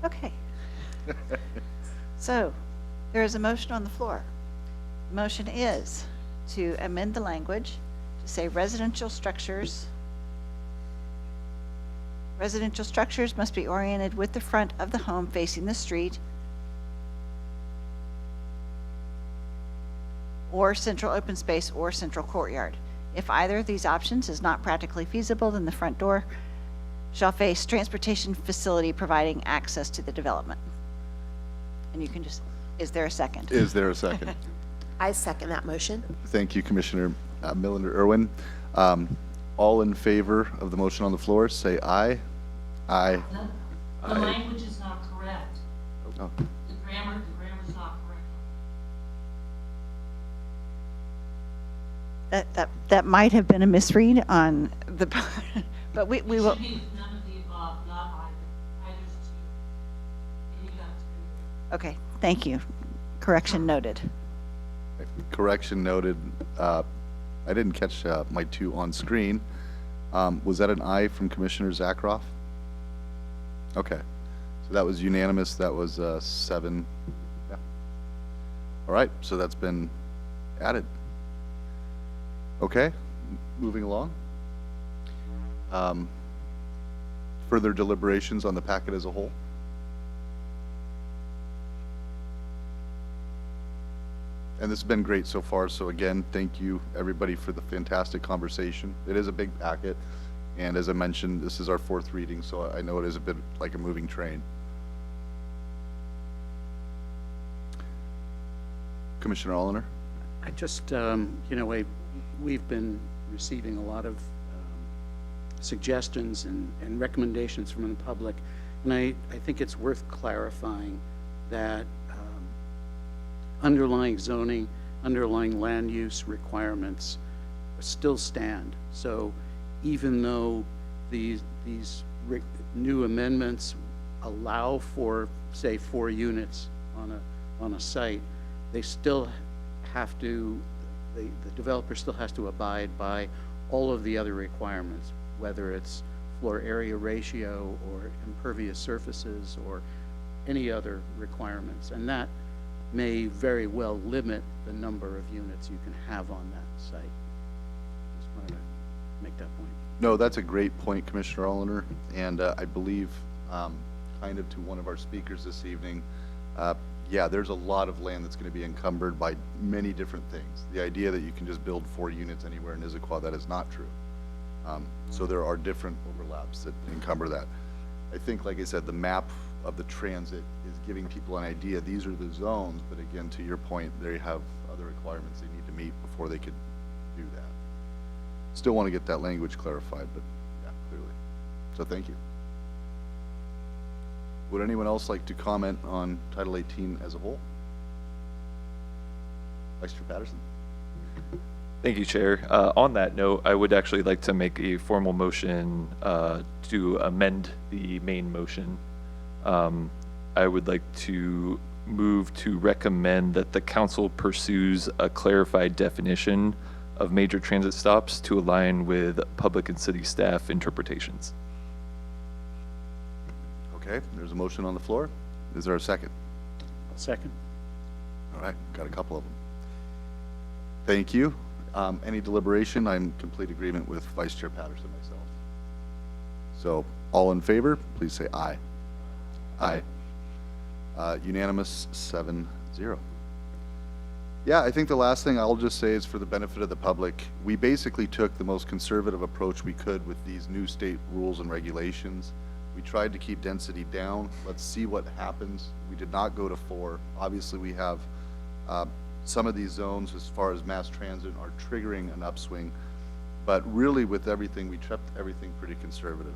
Okay. So, there is a motion on the floor. The motion is to amend the language to say residential structures must be oriented with the front of the home facing the street or central open space or central courtyard. If either of these options is not practically feasible, then the front door shall face transportation facility providing access to the development. And you can just, is there a second? Is there a second? I second that motion. Thank you, Commissioner Millender-Irwin. All in favor of the motion on the floor, say aye. Aye. The language is not correct. Oh, The grammar's not correct. That might have been a misread on the, but we It will, should be none of the above, not either. Either's two. And you got three. okay, thank you. Correction noted. correction noted. I didn't catch my two on screen. Was that an aye from Commissioner Zakroff? Okay, so that was unanimous. That was 7. Yeah. All right, so that's been added. Okay, moving along. Further deliberations on the packet as a whole? And this has been great so far, so again, thank you, everybody, for the fantastic conversation. It is a big packet, and as I mentioned, this is our 4th reading, so I know it is a bit like a moving train. Commissioner Allender? I just, we've been receiving a lot of suggestions and recommendations from the public, and I think it's worth clarifying that underlying zoning, underlying land use requirements still stand. So even though these new amendments allow for, say, 4 units on a site, they still have to, the developer still has to abide by all of the other requirements, whether it's floor area ratio or impervious surfaces or any other requirements. And that may very well limit the number of units you can have on that site. Just wanted to make that point. No, that's a great point, Commissioner Allender, and I believe, kind of to one of our speakers this evening, yeah, there's a lot of land that's going to be encumbered by many different things. The idea that you can just build 4 units anywhere in Issaquah, that is not true. So there are different overlaps that encumber that. I think, like I said, the map of the transit is giving people an idea. These are the zones, but again, to your point, they have other requirements they need to meet before they could do that. Still want to get that language clarified, but yeah, clearly. So thank you. Would anyone else like to comment on Title 18 as a whole? Vice Chair Patterson? Thank you, Chair. On that note, I would actually like to make a formal motion to amend the main motion. I would like to move to recommend that the council pursues a clarified definition of major transit stops to align with public and city staff interpretations. Okay, there's a motion on the floor. Is there a second? Second. All right, got a couple of them. Thank you. Any deliberation? I'm in complete agreement with Vice Chair Patterson myself. So all in favor, please say aye. Aye. Unanimous 7-0. Yeah, I think the last thing I'll just say is for the benefit of the public, we basically took the most conservative approach we could with these new state rules and regulations. We tried to keep density down. Let's see what happens. We did not go to 4. Obviously, we have some of these zones as far as mass transit are triggering an upswing, but really with everything, we kept everything pretty conservative.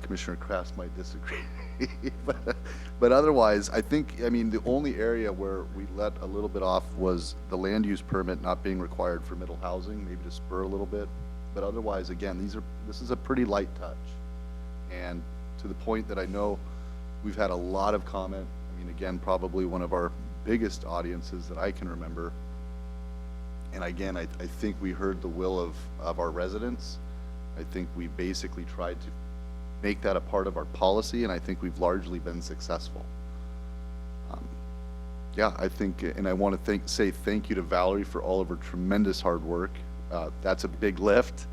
Commissioner Kraft might disagree, but otherwise, I mean, the only area where we let a little bit off was the land use permit not being required for middle housing, maybe to spur a little bit, but otherwise, again, this is a pretty light touch. And to the point that I know we've had a lot of comment. I mean, again, probably one of our biggest audiences that I can remember. And again, I think we heard the will of our residents. I think we basically tried to make that a part of our policy, and I think we've largely been successful. Yeah, I think, and I want to say thank you to Valerie for all of her tremendous hard work. That's a big lift,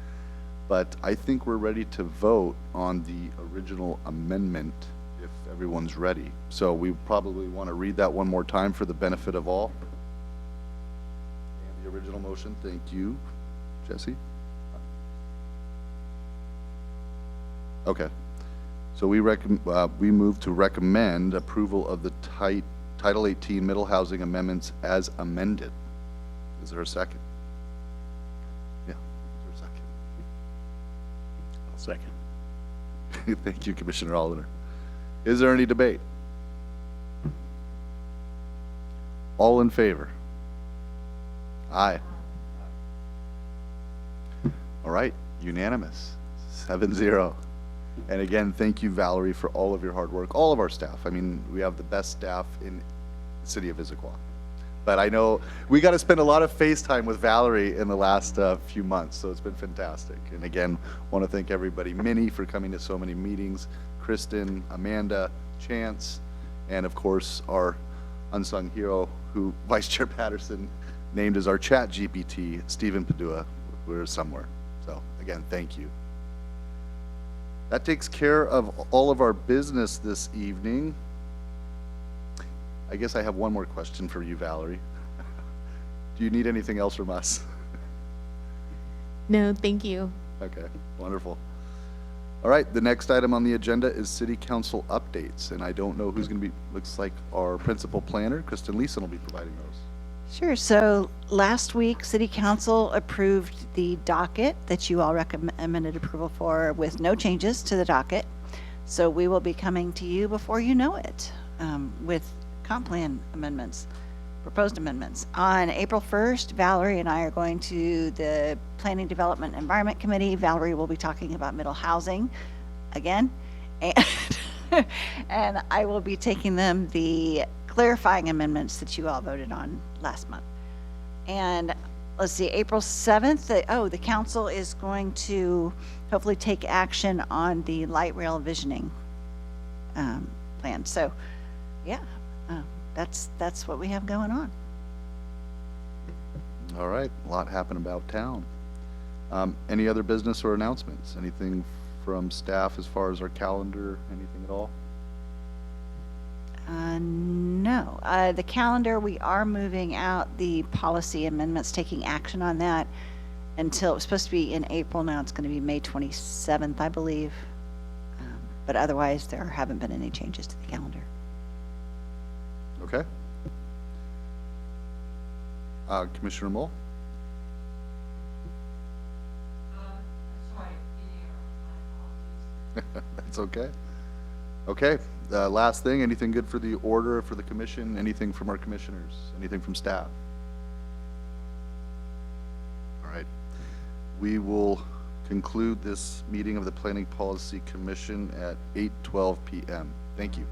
but I think we're ready to vote on the original amendment if everyone's ready. So we probably want to read that one more time for the benefit of all. And the original motion, thank you, Jesse. Okay, so we move to recommend approval of the Title 18 Middle Housing Amendments as amended. Is there a second? Yeah, is there I'll second. a second? Thank you, Commissioner Allender. Is there any debate? All in favor? Aye. All right, unanimous, 7-0. And again, thank you, Valerie, for all of your hard work, all of our staff. I mean, we have the best staff in the city of Issaquah. But I know we got to spend a lot of FaceTime with Valerie in the last few months, so it's been fantastic. And again, want to thank everybody, Minnie, for coming to so many meetings, Kristen, Amanda, Chance, and of course, our unsung hero, who Vice Chair Patterson named as our chat GPT, Stephen Padua, who is somewhere. So again, thank you. That takes care of all of our business this evening. I guess I have one more question for you, Valerie. Do you need anything else from us? No, thank you. Okay, wonderful. All right, the next item on the agenda is city council updates, and I don't know who's going to be, looks like our principal planner, Kristen Leeson, will be providing those. Sure. So last week, City Council approved the docket that you all recommended approval for with no changes to the docket. So we will be coming to you before you know it with comp plan amendments, proposed amendments. On April 1st, Valerie and I are going to the Planning Development Environment Committee. Valerie will be talking about middle housing again. And, and I will be taking them the clarifying amendments that you all voted on last month. And let's see, April 7th, the council is going to hopefully take action on the light rail visioning plan. So, yeah, that's what we have going on. All right, a lot happened about town. Any other business or announcements? Anything from staff as far as our calendar, anything at all? No. The calendar, we are moving out the policy amendments, taking action on that until, it was supposed to be in April, now it's going to be May 27th, I believe. But otherwise, there haven't been any changes to the calendar. Okay. Commissioner Mull? Sorry, in error, my apologies. That's okay. Okay, last thing, anything good for the order for the commission? Anything from our commissioners? Anything from staff? All right. We will conclude this meeting of the Planning Policy Commission at 8:12 p.m. Thank you.